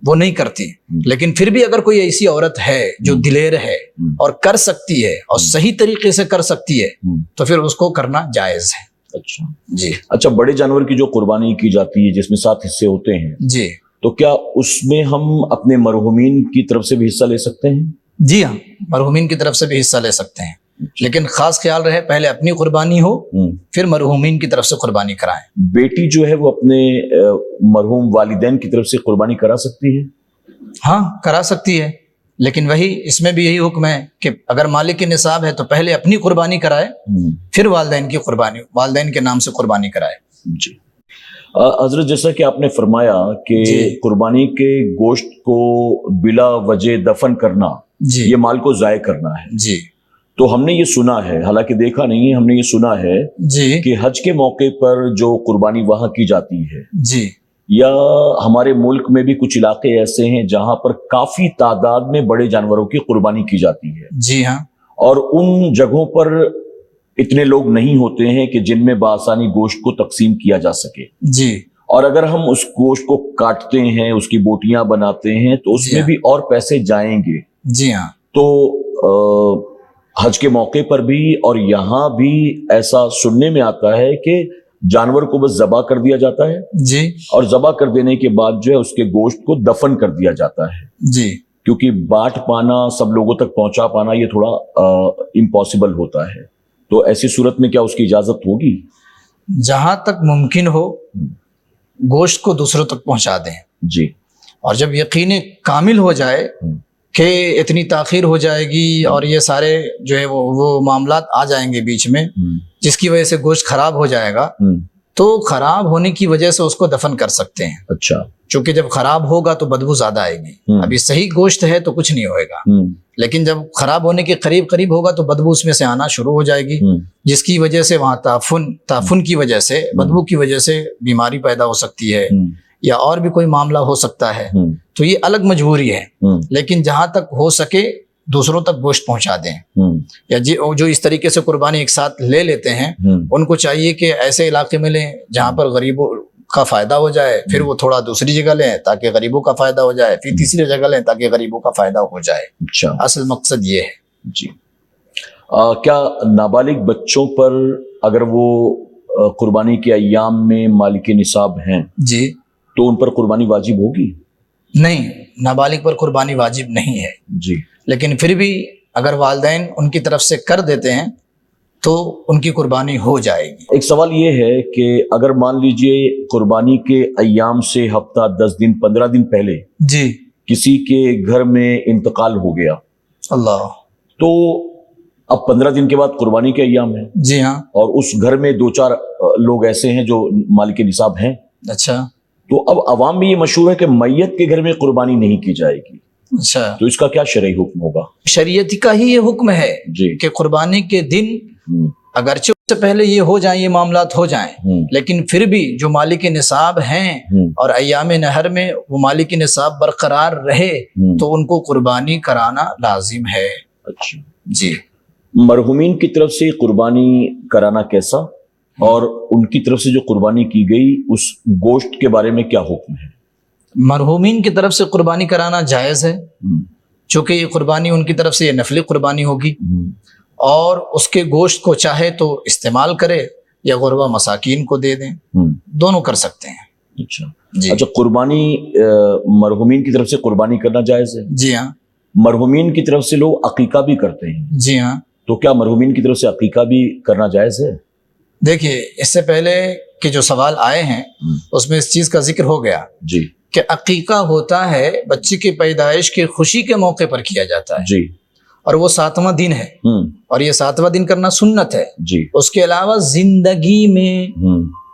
Speaker 3: وہ نہیں کرتی، لیکن پھر بھی اگر کوئی ایسی عورت ہے جو دلیر ہے اور کر سکتی ہے اور صحیح طریقے سے کر سکتی ہے، تو پھر اس کو کرنا جائز ہے۔
Speaker 2: اچھا
Speaker 3: جی
Speaker 2: اچھا، بڑے جانور کی جو قربانی کی جاتی ہے جس میں 7 حصے ہوتے ہیں،
Speaker 3: جی
Speaker 2: تو کیا اس میں ہم اپنے مرحومین کی طرف سے بھی حصہ لے سکتے ہیں؟
Speaker 3: جی ہاں، مرحومین کی طرف سے بھی حصہ لے سکتے ہیں، لیکن خاص خیال رہے پہلے اپنی قربانی ہو، پھر مرحومین کی طرف سے قربانی کرائیں۔
Speaker 2: بیٹی جو ہے وہ اپنے مرحوم والدین کی طرف سے قربانی کرا سکتی ہے؟
Speaker 3: ہاں، کرا سکتی ہے، لیکن وہی اس میں بھی یہی حکم ہے کہ اگر مالک نصاب ہے تو پہلے اپنی قربانی کرائے، پھر والدین کی قربانی، والدین کے نام سے قربانی کرائے۔
Speaker 2: جی حضرت، جیسا کہ آپ نے فرمایا کہ قربانی کے گوشت کو بلا وجہ دفن کرنا
Speaker 3: جی
Speaker 2: یہ مال کو ضائع کرنا ہے،
Speaker 3: جی
Speaker 2: تو ہم نے یہ سنا ہے، حالانکہ دیکھا نہیں ہے، ہم نے یہ سنا ہے
Speaker 3: جی
Speaker 2: کہ حج کے موقع پر جو قربانی وہاں کی جاتی ہے،
Speaker 3: جی
Speaker 2: یا ہمارے ملک میں بھی کچھ علاقے ایسے ہیں جہاں پر کافی تعداد میں بڑے جانوروں کی قربانی کی جاتی ہے،
Speaker 3: جی ہاں
Speaker 2: اور ان جگہوں پر اتنے لوگ نہیں ہوتے ہیں کہ جن میں بآسانی گوشت کو تقسیم کیا جا سکے،
Speaker 3: جی
Speaker 2: اور اگر ہم اس گوشت کو کاٹتے ہیں، اس کی بوٹیاں بناتے ہیں، تو اس میں بھی اور پیسے جائیں گے۔
Speaker 3: جی ہاں
Speaker 2: تو حج کے موقع پر بھی اور یہاں بھی ایسا سننے میں آتا ہے کہ جانور کو بس ذبح کر دیا جاتا ہے،
Speaker 3: جی
Speaker 2: اور ذبح کر دینے کے بعد جو ہے اس کے گوشت کو دفن کر دیا جاتا ہے،
Speaker 3: جی
Speaker 2: کیونکہ بانٹ پانا، سب لوگوں تک پہنچا پانا یہ تھوڑا امپاسبل ہوتا ہے۔ تو ایسی صورت میں کیا اس کی اجازت ہوگی؟
Speaker 3: جہاں تک ممکن ہو گوشت کو دوسروں تک پہنچا دیں،
Speaker 2: جی،
Speaker 3: اور جب یقین کامل ہو جائے کہ اتنی تاخیر ہو جائے گی اور یہ سارے جو ہے وہ معاملات آ جائیں گے بیچ میں جس کی وجہ سے گوشت خراب ہو جائے گا، تو خراب ہونے کی وجہ سے اس کو دفن کر سکتے ہیں۔
Speaker 2: اچھا،
Speaker 3: چونکہ جب خراب ہوگا تو بدبو زیادہ آئے گی، ابھی صحیح گوشت ہے تو کچھ نہیں ہوئے گا، لیکن جب خراب ہونے کے قریب ہوگا تو بدبو اس میں سے آنا شروع ہو جائے گی، جس کی وجہ سے وہاں تعفن کی وجہ سے، بدبو کی وجہ سے بیماری پیدا ہو سکتی ہے، یا اور بھی کوئی معاملہ ہو سکتا ہے۔ تو یہ الگ مجبوری ہے، لیکن جہاں تک ہو سکے دوسروں تک گوشت پہنچا دیں، یا جو اس طریقے سے قربانی ایک ساتھ لے لیتے ہیں ان کو چاہیے کہ ایسے علاقے میں لیں جہاں پر غریبوں کا فائدہ ہو جائے، پھر وہ تھوڑا دوسری جگہ لیں تاکہ غریبوں کا فائدہ ہو جائے، پھر تیسری جگہ لیں تاکہ غریبوں کا فائدہ ہو جائے۔
Speaker 2: اچھا،
Speaker 3: اصل مقصد یہ ہے۔
Speaker 2: جی، کیا نابالغ بچوں پر اگر وہ قربانی کے ایام میں مالک نصاب ہیں
Speaker 3: جی
Speaker 2: تو ان پر قربانی واجب ہوگی؟
Speaker 3: نہیں، نابالغ پر قربانی واجب نہیں ہے،
Speaker 2: جی،
Speaker 3: لیکن پھر بھی اگر والدین ان کی طرف سے کر دیتے ہیں تو ان کی قربانی ہو جائے گی۔
Speaker 2: ایک سوال یہ ہے کہ اگر مان لیجئے قربانی کے ایام سے ہفتہ 10 دن 15 دن پہلے
Speaker 3: جی
Speaker 2: کسی کے گھر میں انتقال ہو گیا،
Speaker 3: اللہ،
Speaker 2: تو اب 15 دن کے بعد قربانی کے ایام ہیں،
Speaker 3: جی ہاں،
Speaker 2: اور اس گھر میں 2-4 لوگ ایسے ہیں جو مالک نصاب ہیں،
Speaker 3: اچھا
Speaker 2: تو اب عوام میں یہ مشہور ہے کہ میت کے گھر میں قربانی نہیں کی جائے گی،
Speaker 3: اچھا،
Speaker 2: تو اس کا کیا شرعی حکم ہوگا؟
Speaker 3: شریعت کا ہی یہ حکم ہے
Speaker 2: جی،
Speaker 3: کہ قربانی کے دن اگرچہ اس سے پہلے یہ ہو جائیں، یہ معاملات ہو جائیں، لیکن پھر بھی جو مالک نصاب ہیں اور ایام نہر میں وہ مالک نصاب برقرار رہے تو ان کو قربانی کرانا لازم ہے۔
Speaker 2: اچھا
Speaker 3: جی،
Speaker 2: مرحومین کی طرف سے قربانی کرانا کیسا، اور ان کی طرف سے جو قربانی کی گئی اس گوشت کے بارے میں کیا حکم ہے؟
Speaker 3: مرحومین کی طرف سے قربانی کرانا جائز ہے، چونکہ یہ قربانی ان کی طرف سے یہ نفلی قربانی ہوگی، اور اس کے گوشت کو چاہے تو استعمال کرے یا غربا مساکین کو دے دیں، دونوں کر سکتے ہیں۔
Speaker 2: اچھا
Speaker 3: جی،
Speaker 2: اچھا، قربانی مرحومین کی طرف سے قربانی کرنا جائز ہے؟
Speaker 3: جی ہاں،
Speaker 2: مرحومین کی طرف سے لوگ عقیقہ بھی کرتے ہیں،
Speaker 3: جی ہاں،
Speaker 2: تو کیا مرحومین کی طرف سے عقیقہ بھی کرنا جائز ہے؟
Speaker 3: دیکھیے اس سے پہلے کہ جو سوال آئے ہیں اس میں اس چیز کا ذکر ہو گیا
Speaker 2: جی،
Speaker 3: کہ عقیقہ ہوتا ہے بچے کی پیدائش کی خوشی کے موقع پر کیا جاتا ہے،
Speaker 2: جی،
Speaker 3: اور وہ 7واں دن ہے، اور یہ 7واں دن کرنا سنت ہے۔
Speaker 2: جی،
Speaker 3: اس کے علاوہ زندگی میں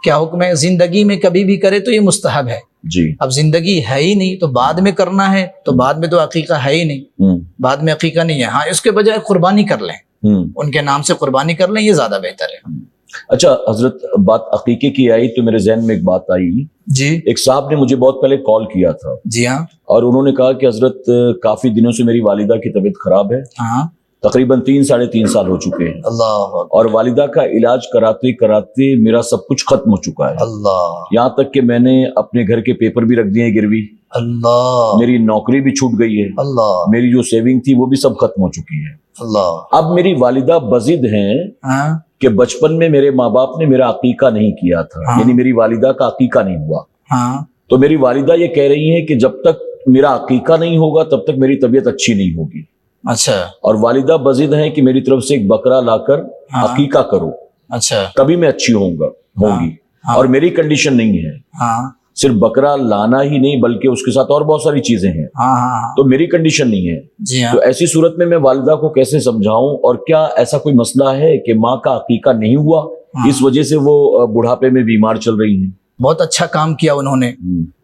Speaker 3: کیا حکم ہے؟ زندگی میں کبھی بھی کرے تو یہ مستحب ہے۔
Speaker 2: جی،
Speaker 3: اب زندگی ہے ہی نہیں تو بعد میں کرنا ہے، تو بعد میں تو عقیقہ ہے ہی نہیں، بعد میں عقیقہ نہیں ہے، ہاں اس کے بجائے قربانی کر لیں، ان کے نام سے قربانی کر لیں، یہ زیادہ بہتر ہے۔
Speaker 2: اچھا حضرت، بات عقیقے کی آئی تو میرے ذہن میں ایک بات آئی،
Speaker 3: جی،
Speaker 2: ایک صاحب نے مجھے بہت پہلے کال کیا تھا،
Speaker 3: جی ہاں،
Speaker 2: اور انہوں نے کہا کہ حضرت کافی دنوں سے میری والدہ کی طبیعت خراب ہے،
Speaker 3: ہاں،
Speaker 2: تقریباً 3-3.5 سال ہو چکے ہیں،
Speaker 3: اللہ اکبر،
Speaker 2: اور والدہ کا علاج کراتے کراتے میرا سب کچھ ختم ہو چکا ہے،
Speaker 3: اللہ،
Speaker 2: یہاں تک کہ میں نے اپنے گھر کے پیپر بھی رکھ دیے گروی،
Speaker 3: اللہ،
Speaker 2: میری نوکری بھی چھوٹ گئی ہے،
Speaker 3: اللہ،
Speaker 2: میری جو سیونگ تھی وہ بھی سب ختم ہو چکی ہے۔
Speaker 3: اللہ،
Speaker 2: اب میری والدہ بضد ہیں
Speaker 3: ہاں،
Speaker 2: کہ بچپن میں میرے ماں باپ نے میرا عقیقہ نہیں کیا تھا، یعنی میری والدہ کا عقیقہ نہیں ہوا،
Speaker 3: ہاں،
Speaker 2: تو میری والدہ یہ کہہ رہی ہیں کہ جب تک میرا عقیقہ نہیں ہوگا تب تک میری طبیعت اچھی نہیں ہوگی،
Speaker 3: اچھا،
Speaker 2: اور والدہ بضد ہیں کہ میری طرف سے ایک بکرا لا کر عقیقہ کرو،
Speaker 3: اچھا،
Speaker 2: تبھی میں اچھی ہوں گی، اور میری کنڈیشن نہیں ہے،
Speaker 3: ہاں،
Speaker 2: صرف بکرا لانا ہی نہیں بلکہ اس کے ساتھ اور بہت ساری چیزیں ہیں.
Speaker 3: ہاں ہاں
Speaker 2: تو میری کنڈیشن نہیں ہے.
Speaker 3: جی ہاں.
Speaker 2: تو ایسی صورت میں والدہ کو کیسے سمجھاؤں, اور کیا ایسا کوئی مسئلہ ہے کہ ماں کا عقیقہ نہیں ہوا اس وجہ سے وہ بڑھاپے میں بیمار چل رہی ہیں؟
Speaker 3: بہت اچھا کام کیا انہوں نے,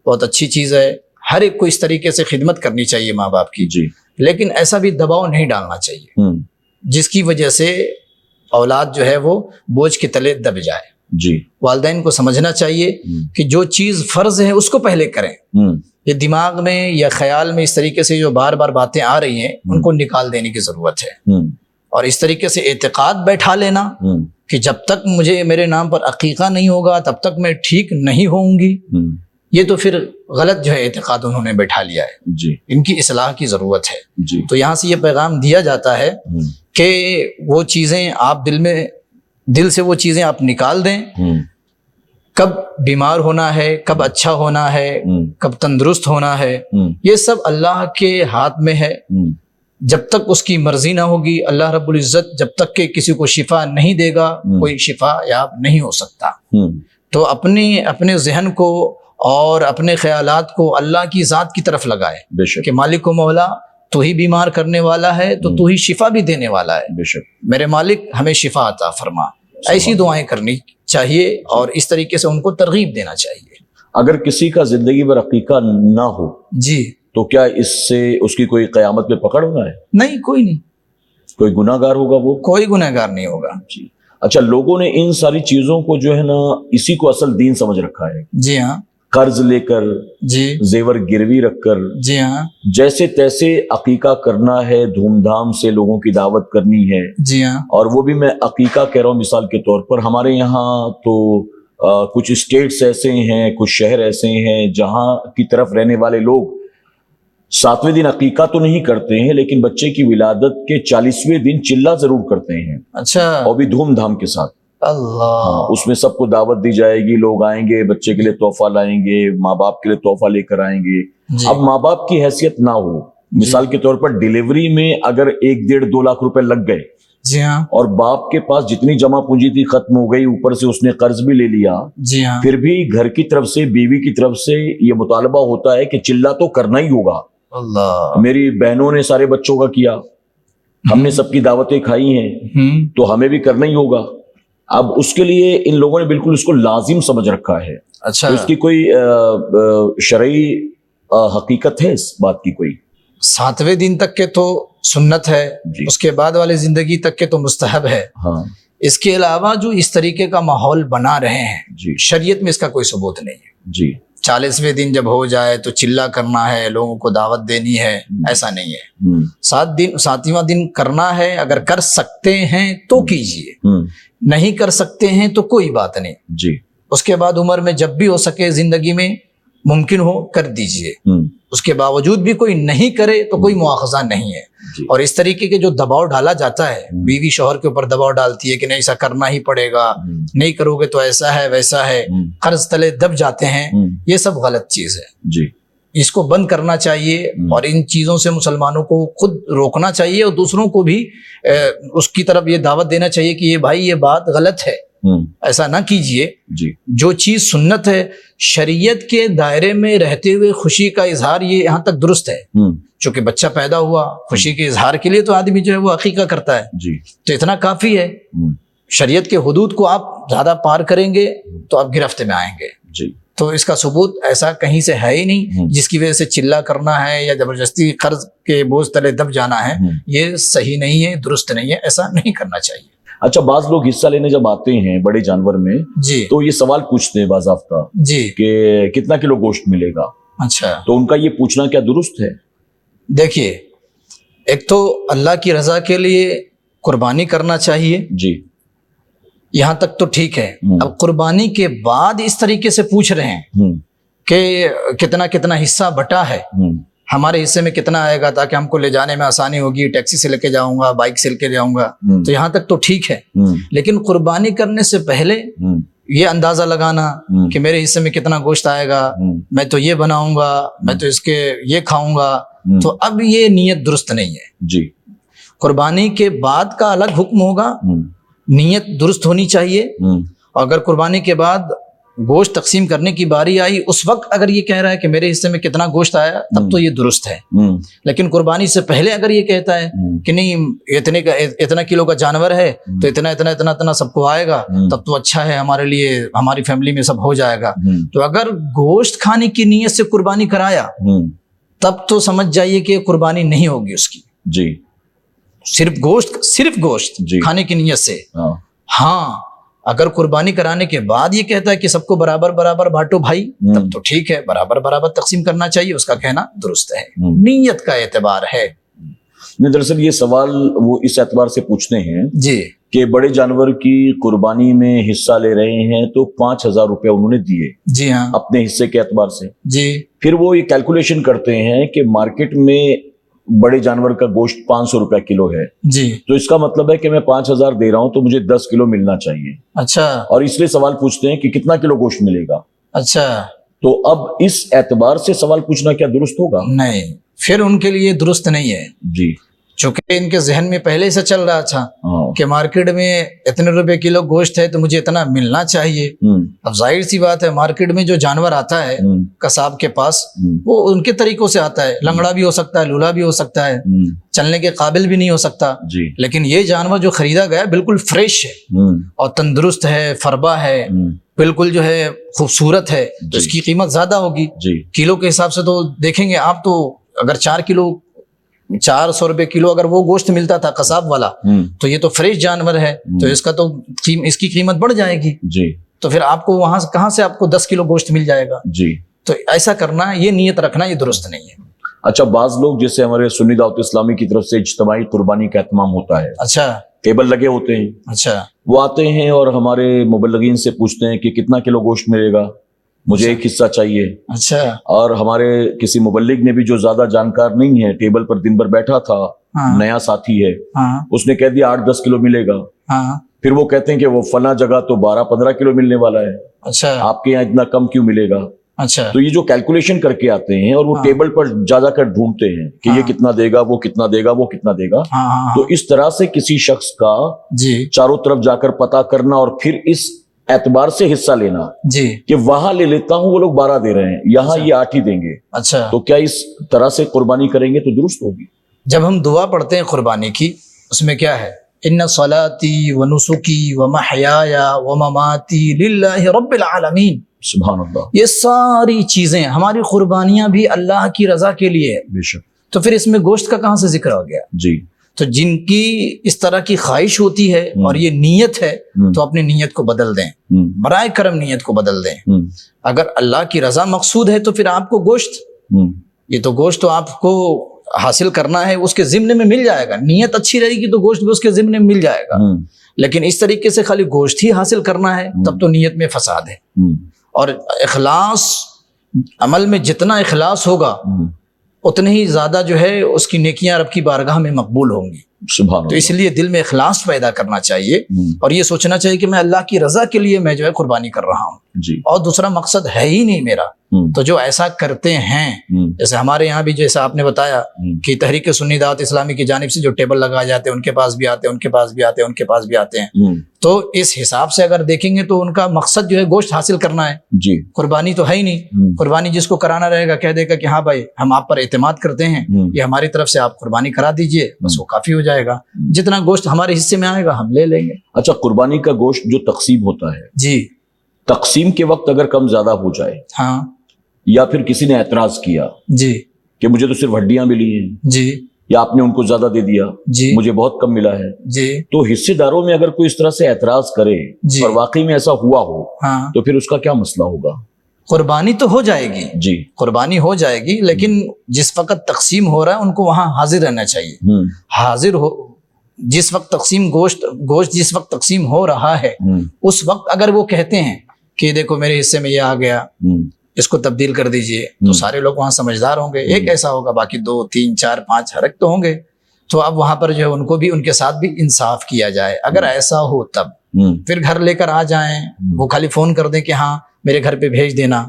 Speaker 3: بہت اچھی چیز ہے. ہر ایک کو اس طریقے سے خدمت کرنی چاہیے ماں باپ کی.
Speaker 2: جی.
Speaker 3: لیکن ایسا بھی دباؤ نہیں ڈالنا چاہیے جس کی وجہ سے اولاد جو ہے وہ بوجھ کے تلے دب جائے.
Speaker 2: جی.
Speaker 3: والدین کو سمجھنا چاہیے کہ جو چیز فرض ہے اس کو پہلے کریں. یہ دماغ میں یا خیال میں اس طریقے سے جو بار بار باتیں آ رہی ہیں ان کو نکال دینے کی ضرورت ہے. اور اس طریقے سے اعتقاد بیٹھا لینا کہ جب تک مجھے میرے نام پر عقیقہ نہیں ہوگا تب تک میں ٹھیک نہیں ہوں گی, یہ تو پھر غلط جو ہے اعتقاد انہوں نے بیٹھا لیا ہے.
Speaker 2: جی.
Speaker 3: ان کی اصلاح کی ضرورت ہے.
Speaker 2: جی.
Speaker 3: تو یہاں سے یہ پیغام دیا جاتا ہے کہ وہ چیزیں آپ دل سے وہ چیزیں آپ نکال دیں. کب بیمار ہونا ہے, کب اچھا ہونا ہے, کب تندرست ہونا ہے, یہ سب اللہ کے ہاتھ میں ہے. جب تک اس کی مرضی نہ ہوگی, اللہ رب العزت جب تک کہ کسی کو شفا نہیں دے گا کوئی شفا یاب نہیں ہو سکتا. تو اپنے ذہن کو اور اپنے خیالات کو اللہ کی ذات کی طرف لگائے کہ مالک و مولا تو ہی بیمار کرنے والا ہے تو ہی شفا بھی دینے والا ہے. بے شک میرے مالک ہمیں شفا عطا فرما. ایسی دعائیں کرنی چاہیے اور اس طریقے سے ان کو ترغیب دینا چاہیے.
Speaker 2: اگر کسی کا زندگی میں عقیقہ نہ ہو
Speaker 3: جی
Speaker 2: تو کیا اس سے اس کی کوئی قیامت میں پکڑ ہونا ہے؟
Speaker 3: نہیں, کوئی نہیں.
Speaker 2: کوئی گناہ گار ہوگا وہ؟ کوئی
Speaker 3: گناہ گار نہیں ہوگا.
Speaker 2: جی. اچھا, لوگوں نے ان ساری چیزوں کو جو ہے نا اسی کو اصل دین سمجھ رکھا ہے.
Speaker 3: جی ہاں.
Speaker 2: قرض لے کر,
Speaker 3: جی,
Speaker 2: زیور گروی رکھ کر,
Speaker 3: جی ہاں,
Speaker 2: جیسے تیسے عقیقہ کرنا ہے, دھوم دھام سے لوگوں کی دعوت کرنی ہے.
Speaker 3: جی ہاں.
Speaker 2: اور وہ بھی میں عقیقہ کہہ رہا ہوں مثال کے طور پر, ہمارے یہاں تو کچھ اسٹیٹس ایسے ہیں, کچھ شہر ایسے ہیں جہاں کی طرف رہنے والے لوگ 7ویں دن عقیقہ تو نہیں کرتے ہیں لیکن بچے کی ولادت کے 40ویں دن چلہ ضرور کرتے ہیں.
Speaker 3: اچھا.
Speaker 2: اور بھی دھوم دھام کے ساتھ.
Speaker 3: اللہ.
Speaker 2: اس میں سب کو دعوت دی جائے گی, لوگ آئیں گے, بچے کے لیے تحفہ لائیں گے, ماں باپ کے لیے تحفہ لے کر آئیں گے. اب ماں باپ کی حیثیت نہ ہو, مثال کے طور پر ڈیلیوری میں اگر 1-1.5-2 لاکھ روپے لگ گئے,
Speaker 3: جی ہاں,
Speaker 2: اور باپ کے پاس جتنی جمع پونجی تھی ختم ہو گئی, اوپر سے اس نے قرض بھی لے لیا,
Speaker 3: جی ہاں,
Speaker 2: پھر بھی گھر کی طرف سے, بیوی کی طرف سے یہ مطالبہ ہوتا ہے کہ چلہ تو کرنا ہی ہوگا.
Speaker 3: اللہ.
Speaker 2: میری بہنوں نے سارے بچوں کا کیا, ہم نے سب کی دعوتیں کھائی ہیں تو ہمیں بھی کرنا ہی ہوگا. اب اس کے لیے ان لوگوں نے بالکل اس کو لازم سمجھ رکھا ہے.
Speaker 3: اچھا.
Speaker 2: اس کی کوئی شرعی حقیقت ہے اس بات کی؟ کوئی
Speaker 3: 7ویں دن تک کے تو سنت ہے,
Speaker 2: جی.
Speaker 3: اس کے بعد والے زندگی تک کے تو مستحب ہے.
Speaker 2: ہاں.
Speaker 3: اس کے علاوہ جو اس طریقے کا ماحول بنا رہے ہیں,
Speaker 2: جی,
Speaker 3: شریعت میں اس کا کوئی ثبوت نہیں ہے.
Speaker 2: جی.
Speaker 3: 40ویں دن جب ہو جائے تو چلہ کرنا ہے, لوگوں کو دعوت دینی ہے, ایسا نہیں ہے. 7واں دن کرنا ہے, اگر کر سکتے ہیں تو کیجئے, نہیں کر سکتے ہیں تو کوئی بات نہیں.
Speaker 2: جی.
Speaker 3: اس کے بعد عمر میں جب بھی ہو سکے, زندگی میں ممکن ہو کر دیجئے. اس کے باوجود بھی کوئی نہیں کرے تو کوئی مواخذہ نہیں ہے.
Speaker 2: جی.
Speaker 3: اور اس طریقے کے جو دباؤ ڈالا جاتا ہے, بیوی شوہر کے اوپر دباؤ ڈالتی ہے کہ نہیں ایسا کرنا ہی پڑے گا, نہیں کرو گے تو ایسا ہے ویسا ہے, قرض تلے دب جاتے ہیں, یہ سب غلط چیز ہے.
Speaker 2: جی.
Speaker 3: اس کو بند کرنا چاہیے اور ان چیزوں سے مسلمانوں کو خود روکنا چاہیے اور دوسروں کو بھی اس کی طرف یہ دعوت دینا چاہیے کہ یہ بھائی یہ بات غلط ہے, ایسا نہ کیجئے.
Speaker 2: جی. جو
Speaker 3: چیز سنت ہے, شریعت کے دائرے میں رہتے ہوئے خوشی کا اظہار یہ یہاں تک درست ہے. چونکہ بچہ پیدا ہوا, خوشی کے اظہار کے لیے تو آدمی جو ہے وہ عقیقہ کرتا ہے.
Speaker 2: جی.
Speaker 3: تو اتنا کافی ہے. شریعت کے حدود کو آپ زیادہ پار کریں گے تو آپ گرفت میں آئیں گے.
Speaker 2: جی.
Speaker 3: تو اس کا ثبوت ایسا کہیں سے ہے ہی نہیں جس کی وجہ سے چلہ کرنا ہے یا زبردستی قرض کے بوجھ تلے دب جانا ہے. یہ صحیح نہیں ہے, درست نہیں ہے, ایسا نہیں کرنا چاہیے.
Speaker 2: اچھا, بعض لوگ حصہ لینے جب آتے ہیں بڑے جانور میں,
Speaker 3: جی,
Speaker 2: تو یہ سوال پوچھتے ہیں باضابطہ,
Speaker 3: جی,
Speaker 2: کہ کتنا کلو گوشت ملے گا.
Speaker 3: اچھا.
Speaker 2: تو ان کا یہ پوچھنا کیا درست ہے؟
Speaker 3: دیکھیے, ایک تو اللہ کی رضا کے لیے قربانی کرنا چاہیے.
Speaker 2: جی.
Speaker 3: یہاں تک تو ٹھیک ہے. اب قربانی کے بعد اس طریقے سے پوچھ رہے ہیں کہ کتنا حصہ بٹا ہے, ہمارے حصے میں کتنا آئے گا تاکہ ہم کو لے جانے میں آسانی ہوگی, ٹیکسی سے لے کے جاؤں گا, بائک سے لے کے جاؤں گا, تو یہاں تک تو ٹھیک ہے. لیکن قربانی کرنے سے پہلے یہ اندازہ لگانا کہ میرے حصے میں کتنا گوشت آئے گا, میں تو یہ بناؤں گا, میں تو اس کے یہ کھاؤں گا, تو اب یہ نیت درست نہیں ہے.
Speaker 2: جی.
Speaker 3: قربانی کے بعد کا الگ حکم ہوگا, نیت درست ہونی چاہیے. اگر قربانی کے بعد گوشت تقسیم کرنے کی باری آئی اس وقت اگر یہ کہہ رہا ہے کہ میرے حصے میں کتنا گوشت آیا تب تو یہ درست ہے، لیکن قربانی سے پہلے اگر یہ کہتا ہے کہ نہیں اتنا کلو کا جانور ہے تو اتنا اتنا اتنا اتنا سب کو آئے گا تب تو اچھا ہے ہمارے لیے، ہماری فیملی میں سب ہو جائے گا، تو اگر گوشت کھانے کی نیت سے قربانی کرایا تب تو سمجھ جائیے کہ قربانی نہیں ہوگی اس کی،
Speaker 2: جی
Speaker 3: صرف گوشت کھانے کی نیت سے۔ ہاں اگر قربانی کرانے کے بعد یہ کہتا ہے کہ سب کو برابر برابر بانٹو بھائی تب تو ٹھیک ہے، برابر برابر تقسیم کرنا چاہیے، اس کا کہنا درست ہے، نیت کا اعتبار ہے۔
Speaker 2: دراصل یہ سوال وہ اس اعتبار سے پوچھتے ہیں
Speaker 3: جی
Speaker 2: کہ بڑے جانور کی قربانی میں حصہ لے رہے ہیں تو 5,000 روپے انہوں نے دیے
Speaker 3: جی ہاں
Speaker 2: اپنے حصے کے اعتبار سے،
Speaker 3: جی
Speaker 2: پھر وہ یہ کیلکولیشن کرتے ہیں کہ مارکیٹ میں بڑے جانور کا گوشت 500 روپے کلو ہے،
Speaker 3: جی
Speaker 2: تو اس کا مطلب ہے کہ میں 5,000 دے رہا ہوں تو مجھے 10 کلو ملنا چاہیے،
Speaker 3: اچھا
Speaker 2: اور اس لیے سوال پوچھتے ہیں کہ کتنا کلو گوشت ملے گا۔
Speaker 3: اچھا
Speaker 2: تو اب اس اعتبار سے سوال پوچھنا کیا درست ہوگا؟
Speaker 3: نہیں، پھر ان کے لیے درست نہیں ہے،
Speaker 2: جی
Speaker 3: چونکہ ان کے ذہن میں پہلے سے چل رہا تھا
Speaker 2: ہاں
Speaker 3: کہ مارکیٹ میں اتنے روپے کلو گوشت ہے تو مجھے اتنا ملنا چاہیے۔ اب ظاہر سی بات ہے مارکیٹ میں جو جانور آتا ہے قصاب کے پاس وہ ان کے طریقوں سے آتا ہے، لنگڑا بھی ہو سکتا ہے، لولا بھی ہو سکتا ہے، چلنے کے قابل بھی نہیں ہو سکتا،
Speaker 2: جی
Speaker 3: لیکن یہ جانور جو خریدا گیا بالکل فریش ہے اور تندرست ہے، فربا ہے، بالکل جو ہے خوبصورت ہے، تو اس کی قیمت زیادہ ہوگی۔
Speaker 2: جی
Speaker 3: کلو کے حساب سے تو دیکھیں گے آپ، تو اگر 400 روپے کلو اگر وہ گوشت ملتا تھا قصاب والا تو یہ تو فریش جانور ہے، تو اس کا تو اس کی قیمت بڑھ جائے گی،
Speaker 2: جی
Speaker 3: تو پھر آپ کو وہاں سے کہاں سے آپ کو 10 کلو گوشت مل جائے گا؟
Speaker 2: جی
Speaker 3: تو ایسا کرنا، یہ نیت رکھنا یہ درست نہیں ہے۔
Speaker 2: اچھا، بعض لوگ جیسے ہمارے سنی دعوت اسلامی کی طرف سے اجتماعی قربانی کا اہتمام ہوتا ہے،
Speaker 3: اچھا
Speaker 2: ٹیبل لگے ہوتے ہیں،
Speaker 3: اچھا
Speaker 2: وہ آتے ہیں اور ہمارے مبلغین سے پوچھتے ہیں کہ کتنا کلو گوشت ملے گا، مجھے ایک حصہ چاہیے،
Speaker 3: اچھا
Speaker 2: اور ہمارے کسی مبلغ نے بھی جو زیادہ جانکار نہیں ہے، ٹیبل پر دن بھر بیٹھا تھا،
Speaker 3: ہاں
Speaker 2: نیا ساتھی ہے،
Speaker 3: ہاں
Speaker 2: اس نے کہہ دیا 8-10 کلو ملے گا،
Speaker 3: ہاں
Speaker 2: پھر وہ کہتے ہیں کہ وہ فلاں جگہ تو 12-15 کلو ملنے والا ہے،
Speaker 3: اچھا
Speaker 2: آپ کے یہاں اتنا کم کیوں ملے گا؟
Speaker 3: اچھا
Speaker 2: تو یہ جو کیلکولیشن کر کے آتے ہیں اور وہ
Speaker 3: ہاں
Speaker 2: ٹیبل پر جا کر ڈھونڈتے ہیں کہ یہ کتنا دے گا، وہ کتنا دے گا، وہ کتنا دے گا،
Speaker 3: ہاں ہاں
Speaker 2: تو اس طرح سے کسی شخص کا
Speaker 3: جی
Speaker 2: چاروں طرف جا کر پتہ کرنا اور پھر اس اعتبار سے حصہ لینا
Speaker 3: جی
Speaker 2: کہ وہاں لے لیتا ہوں وہ لوگ 12 دے رہے ہیں، یہاں یہ 8 ہی دیں گے،
Speaker 3: اچھا
Speaker 2: تو کیا اس طرح سے قربانی کریں گے تو درست ہوگی؟
Speaker 3: جب ہم دعا پڑھتے ہیں قربانی کی، اس میں کیا ہے؟ ان صلاتی و نسکی و محیای و مماتی للہ رب العالمین،
Speaker 2: سبحان اللہ،
Speaker 3: یہ ساری چیزیں ہماری قربانیاں بھی اللہ کی رضا کے لیے ہے،
Speaker 2: بے شک،
Speaker 3: تو پھر اس میں گوشت کا کہاں سے ذکر ہو گیا؟
Speaker 2: جی
Speaker 3: تو جن کی اس طرح کی خواہش ہوتی ہے اور یہ نیت ہے تو اپنی نیت کو بدل دیں، برائے کرم نیت کو بدل دیں۔ اگر اللہ کی رضا مقصود ہے تو پھر آپ کو گوشت، یہ تو گوشت تو آپ کو حاصل کرنا ہے، اس کے ضمن میں مل جائے گا، نیت اچھی رہے گی تو گوشت بھی اس کے ضمن میں مل جائے گا، لیکن اس طریقے سے خالی گوشت ہی حاصل کرنا ہے تب تو نیت میں فساد ہے، اور اخلاص، عمل میں جتنا اخلاص ہوگا اتنے ہی زیادہ جو ہے اس کی نیکیاں رب کی بارگاہ میں مقبول ہوں گی۔
Speaker 2: سبحان
Speaker 3: تو اس لیے دل میں اخلاص پیدا کرنا چاہیے اور یہ سوچنا چاہیے کہ میں اللہ کی رضا کے لیے میں جو ہے قربانی کر رہا ہوں،
Speaker 2: جی
Speaker 3: اور دوسرا مقصد ہے ہی نہیں میرا۔ تو جو ایسا کرتے ہیں، جیسے ہمارے یہاں بھی جیسا آپ نے بتایا کہ تحریک سنی دعوت اسلامی کی جانب سے جو ٹیبل لگائے جاتے ہیں ان کے پاس بھی آتے ہیں، ان کے پاس بھی آتے ہیں، ان کے پاس بھی آتے ہیں، تو اس حساب سے اگر دیکھیں گے تو ان کا مقصد جو ہے گوشت حاصل کرنا ہے،
Speaker 2: جی
Speaker 3: قربانی تو ہے ہی نہیں۔ قربانی جس کو کرانا رہے گا کہہ دے گا کہ ہاں بھائی ہم آپ پر اعتماد کرتے ہیں، یہ ہماری طرف سے آپ قربانی کرا دیجئے، بس وہ کافی ہو جائے گا، جتنا گوشت ہمارے حصے میں آئے گا ہم لے لیں گے۔
Speaker 2: اچھا، قربانی کا گوشت جو تقسیم ہوتا ہے،
Speaker 3: جی
Speaker 2: تقسیم کے وقت اگر کم زیادہ ہو جائے
Speaker 3: ہاں
Speaker 2: یا پھر کسی نے اعتراض کیا
Speaker 3: جی
Speaker 2: کہ مجھے تو صرف ہڈیاں ملی ہیں،
Speaker 3: جی
Speaker 2: یا آپ نے ان کو زیادہ دے دیا،
Speaker 3: جی
Speaker 2: مجھے بہت کم ملا ہے،
Speaker 3: جی
Speaker 2: تو حصے داروں میں اگر کوئی اس طرح سے اعتراض کرے
Speaker 3: جی
Speaker 2: اور واقعی میں ایسا ہوا ہو
Speaker 3: ہاں،
Speaker 2: تو پھر اس کا کیا مسئلہ ہوگا؟
Speaker 3: قربانی تو ہو جائے گی،
Speaker 2: جی
Speaker 3: قربانی ہو جائے گی، لیکن جس وقت تقسیم ہو رہا ہے ان کو وہاں حاضر رہنا چاہیے، حاضر ہو جس وقت تقسیم گوشت جس وقت تقسیم ہو رہا ہے اس وقت اگر وہ کہتے ہیں کہ دیکھو میرے حصے میں یہ آ گیا، اس کو تبدیل کر دیجئے، تو سارے لوگ وہاں سمجھدار ہوں گے، ایک ایسا ہوگا، باقی 2 3 4 5 حرک تو ہوں گے، تو اب وہاں پر جو ہے ان کو بھی ان کے ساتھ بھی انصاف کیا جائے۔ اگر ایسا ہو تب پھر گھر لے کر آ جائیں، وہ خالی فون کر دیں کہ ہاں میرے گھر پہ بھیج دینا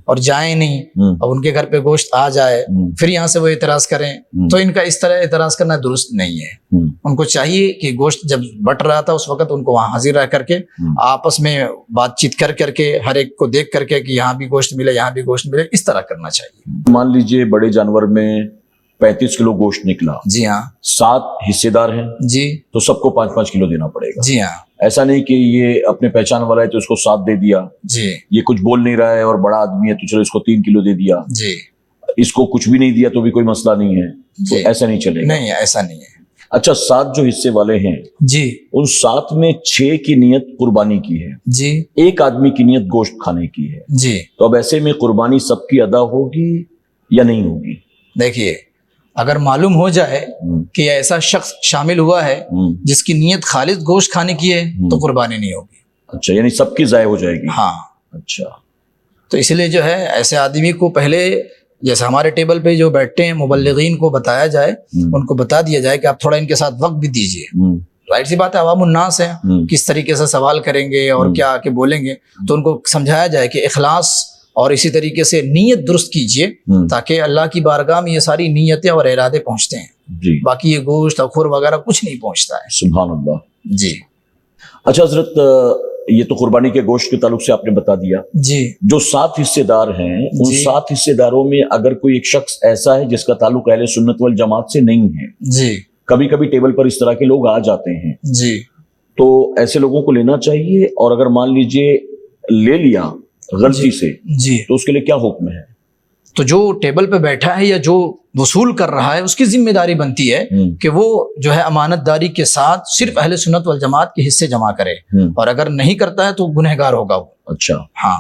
Speaker 3: اور جائیں نہیں اور ان کے گھر پہ گوشت آ جائے پھر یہاں سے وہ اعتراض کریں، تو ان کا اس طرح اعتراض کرنا درست نہیں ہے۔ ان کو چاہیے کہ گوشت جب بٹ رہا تھا اس وقت ان کو وہاں حاضر رہ کر کے آپس میں بات چیت کر کے ہر ایک کو دیکھ کر کے کہ یہاں بھی گوشت ملے یہاں بھی گوشت ملے، اس طرح کرنا چاہیے۔
Speaker 2: مان لیجئے بڑے جانور میں 35 کلو گوشت نکلا،
Speaker 3: جی ہاں
Speaker 2: 7 حصے دار ہیں
Speaker 3: جی
Speaker 2: تو سب کو 5-5 کلو دینا پڑے گا۔
Speaker 3: جی ہاں
Speaker 2: ایسا نہیں کہ یہ اپنے پہچان والا ہے تو اس کو 7 دے دیا،
Speaker 3: جی
Speaker 2: یہ کچھ بول نہیں رہا ہے اور بڑا آدمی ہے تو چلو اس کو 3 کلو دے دیا،
Speaker 3: جی
Speaker 2: اس کو کچھ بھی نہیں دیا تو بھی کوئی مسئلہ نہیں ہے، تو
Speaker 3: جی
Speaker 2: ایسا نہیں چلے گا۔
Speaker 3: نہیں ایسا نہیں ہے۔
Speaker 2: اچھا 7 جو حصے والے ہیں
Speaker 3: جی
Speaker 2: ان 7 میں 6 کی نیت قربانی کی ہے،
Speaker 3: جی
Speaker 2: ایک آدمی کی نیت گوشت کھانے کی ہے،
Speaker 3: جی
Speaker 2: تو اب ایسے میں قربانی سب کی ادا ہوگی یا نہیں ہوگی؟
Speaker 3: دیکھیے اگر معلوم ہو جائے کہ ایسا شخص شامل ہوا ہے جس کی نیت خالص گوشت کھانے کی ہے تو قربانی نہیں ہوگی۔
Speaker 2: اچھا یعنی سب کی ضائع ہو جائے گی؟
Speaker 3: ہاں
Speaker 2: اچھا
Speaker 3: تو اس لیے جو ہے ایسے آدمی کو پہلے جیسے ہمارے ٹیبل پہ جو بیٹھتے ہیں مبلغین کو بتایا جائے، ان کو بتا دیا جائے کہ آپ تھوڑا ان کے ساتھ وقت بھی دیجیے۔ ظاہر سی بات ہے عوام الناس ہے، کس طریقے سے سوال کریں گے اور کیا آ کے بولیں گے، تو ان کو سمجھایا جائے کہ اخلاص اور اسی طریقے سے نیت درست کیجیے تاکہ اللہ کی بارگاہ میں یہ ساری نیتیں اور ارادے پہنچتے ہیں،
Speaker 2: جی
Speaker 3: باقی یہ گوشت اخور وغیرہ کچھ نہیں پہنچتا ہے۔
Speaker 2: سبحان اللہ۔
Speaker 3: جی
Speaker 2: اچھا حضرت یہ تو قربانی کے گوشت کے تعلق سے آپ نے بتا دیا،
Speaker 3: جی
Speaker 2: جو 7 حصے دار ہیں ان
Speaker 3: جی
Speaker 2: 7 حصے داروں میں اگر کوئی ایک شخص ایسا ہے جس کا تعلق اہل سنت والجماعت سے نہیں ہے،
Speaker 3: جی
Speaker 2: کبھی کبھی ٹیبل پر اس طرح کے لوگ آ جاتے ہیں،
Speaker 3: جی
Speaker 2: تو ایسے لوگوں کو لینا چاہیے، اور اگر مان لیجئے لے لیا غلطی سے
Speaker 3: جی
Speaker 2: تو اس کے لیے کیا حکم ہے؟
Speaker 3: تو جو ٹیبل پہ بیٹھا ہے یا جو وصول کر رہا ہے اس کی ذمہ داری بنتی ہے کہ وہ جو ہے امانت داری کے ساتھ صرف اہل سنت والجماعت کے حصے جمع کرے، اور اگر نہیں کرتا ہے تو گنہگار ہوگا وہ۔
Speaker 2: اچھا
Speaker 3: ہاں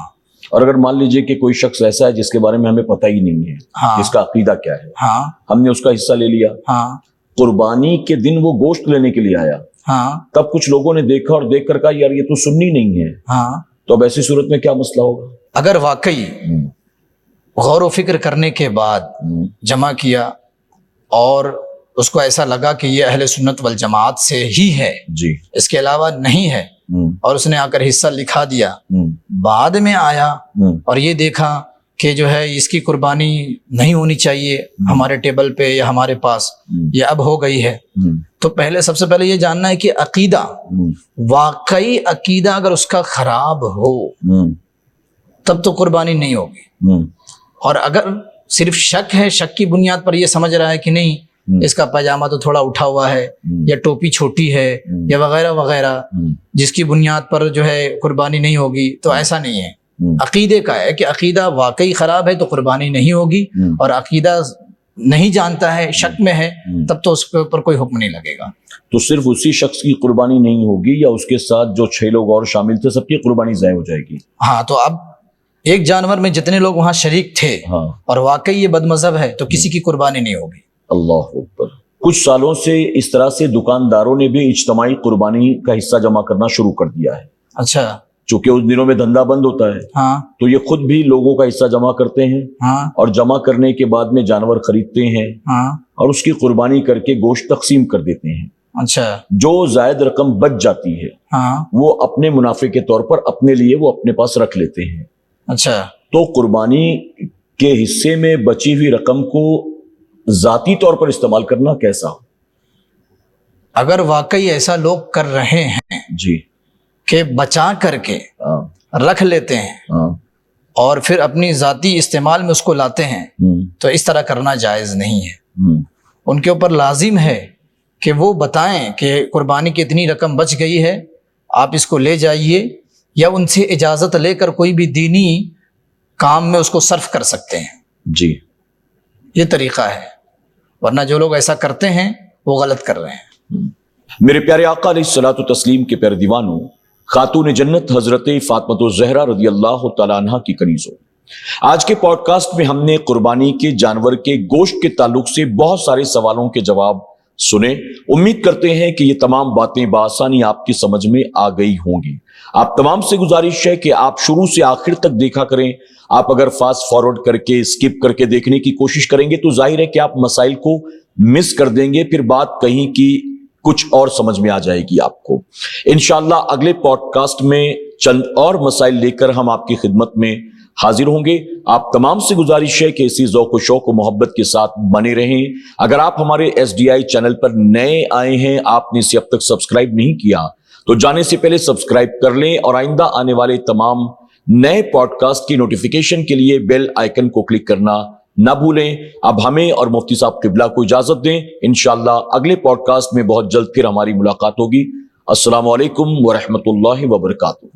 Speaker 2: اور اگر مان لیجئے کہ کوئی شخص ایسا ہے جس کے بارے میں ہمیں پتہ ہی نہیں ہے،
Speaker 3: ہاں
Speaker 2: اس کا عقیدہ کیا ہے،
Speaker 3: ہاں
Speaker 2: ہم نے اس کا حصہ لے لیا،
Speaker 3: ہاں
Speaker 2: قربانی کے دن وہ گوشت لینے کے لیے آیا،
Speaker 3: ہاں
Speaker 2: تب کچھ لوگوں نے دیکھا اور دیکھ کر کہا یار یہ تو سنی نہیں ہے،
Speaker 3: ہاں
Speaker 2: تو اب ایسی صورت میں کیا مسئلہ ہوگا؟
Speaker 3: اگر واقعی غور و فکر کرنے کے بعد جمع کیا اور اس کو ایسا لگا کہ یہ اہل سنت والجماعت سے ہی ہے،
Speaker 2: جی
Speaker 3: اس کے علاوہ نہیں ہے، اور اس نے آ کر حصہ لکھا دیا، بعد میں آیا اور یہ دیکھا کہ جو ہے اس کی قربانی نہیں ہونی چاہیے ہمارے ٹیبل پہ یا ہمارے پاس، یہ اب ہو گئی ہے، تو پہلے سب سے پہلے یہ جاننا ہے کہ عقیدہ، واقعی عقیدہ اگر اس کا خراب ہو تب تو قربانی نہیں ہوگی، اور اگر صرف شک ہے، شک کی بنیاد پر یہ سمجھ رہا ہے کہ نہیں اس کا پاجامہ تو تھوڑا اٹھا ہوا ہے یا ٹوپی چھوٹی ہے یا وغیرہ وغیرہ، جس کی بنیاد پر جو ہے قربانی نہیں ہوگی، تو ایسا نہیں ہے۔ عقیدے کا ہے کہ عقیدہ واقعی خراب ہے تو قربانی نہیں ہوگی، اور عقیدہ نہیں جانتا ہے، شک میں ہے، تب تو اس کے اوپر کوئی حکم نہیں لگے گا۔
Speaker 2: تو صرف اسی شخص کی قربانی نہیں ہوگی یا اس کے ساتھ جو 6 لوگ اور شامل تھے سب کی قربانی ضائع ہو جائے گی؟
Speaker 3: ہاں تو اب ایک جانور میں جتنے لوگ وہاں شریک تھے اور واقعی یہ بد مذہب ہے تو کسی کی قربانی نہیں ہوگی۔
Speaker 2: اللہ اکبر۔ کچھ سالوں سے اس طرح سے دکانداروں نے بھی اجتماعی قربانی کا حصہ جمع کرنا شروع کر دیا ہے۔
Speaker 3: اچھا
Speaker 2: چونکہ اس دنوں میں دھندا بند ہوتا ہے
Speaker 3: ہاں
Speaker 2: تو یہ خود بھی لوگوں کا حصہ جمع کرتے ہیں،
Speaker 3: ہاں
Speaker 2: اور جمع کرنے کے بعد میں جانور خریدتے ہیں
Speaker 3: ہاں
Speaker 2: اور اس کی قربانی کر کے گوشت تقسیم کر دیتے ہیں۔
Speaker 3: اچھا
Speaker 2: جو زائد رقم بچ جاتی ہے
Speaker 3: ہاں
Speaker 2: وہ اپنے منافع کے طور پر اپنے لیے وہ اپنے پاس رکھ لیتے ہیں۔
Speaker 3: اچھا
Speaker 2: تو قربانی کے حصے میں بچی ہوئی رقم کو ذاتی طور پر استعمال کرنا کیسا؟
Speaker 3: اگر واقعی ایسا لوگ کر رہے ہیں
Speaker 2: جی
Speaker 3: کہ بچا کر کے
Speaker 2: ہاں
Speaker 3: رکھ لیتے ہیں
Speaker 2: ہاں
Speaker 3: اور پھر اپنی ذاتی استعمال میں اس کو لاتے ہیں تو اس طرح کرنا جائز نہیں ہے۔ ان کے اوپر لازم ہے کہ وہ بتائیں کہ قربانی کی اتنی رقم بچ گئی ہے، آپ اس کو لے جائیے، یا ان سے اجازت لے کر کوئی بھی دینی کام میں اس کو صرف کر سکتے ہیں۔
Speaker 2: جی
Speaker 3: یہ طریقہ ہے، ورنہ جو لوگ ایسا کرتے ہیں وہ غلط کر رہے ہیں۔
Speaker 2: میرے پیارے آقا علیہ الصلوۃ والتسلیم کے پیارے دیوانوں، خاتون جنت حضرت فاطمہ الزہرا رضی اللہ تعالیٰ عنہ کی کنیزوں، آج کے پوڈ کاسٹ میں ہم نے قربانی کے جانور کے گوشت کے تعلق سے بہت سارے سوالوں کے جواب سنے۔ امید کرتے ہیں کہ یہ تمام باتیں بآسانی آپ کی سمجھ میں آ گئی ہوں گی۔ آپ تمام سے گزارش ہے کہ آپ شروع سے آخر تک دیکھا کریں۔ آپ اگر فاسٹ فارورڈ کر کے اسکپ کر کے دیکھنے کی کوشش کریں گے تو ظاہر ہے کہ آپ مسائل کو مس کر دیں گے، پھر بات کہیں کی کچھ اور سمجھ میں آ جائے گی آپ کو۔ انشاءاللہ اگلے پوڈ کاسٹ میں چند اور مسائل لے کر ہم آپ کی خدمت میں حاضر ہوں گے۔ آپ تمام سے گزارش ہے کہ اسی ذوق و شوق و محبت کے ساتھ بنے رہیں۔ اگر آپ ہمارے SDI چینل پر نئے آئے ہیں، آپ نے اسے اب تک سبسکرائب نہیں کیا تو جانے سے پہلے سبسکرائب کر لیں، اور آئندہ آنے والے تمام نئے پوڈ کاسٹ کی نوٹیفیکیشن کے لیے بیل آئیکن کو کلک کرنا نہ بھولیں۔ اب ہمیں اور مفتی صاحب قبلہ کو اجازت دیں، انشاءاللہ اگلے پوڈ کاسٹ میں بہت جلد پھر ہماری ملاقات ہوگی۔ السلام علیکم ورحمۃ اللہ وبرکاتہ۔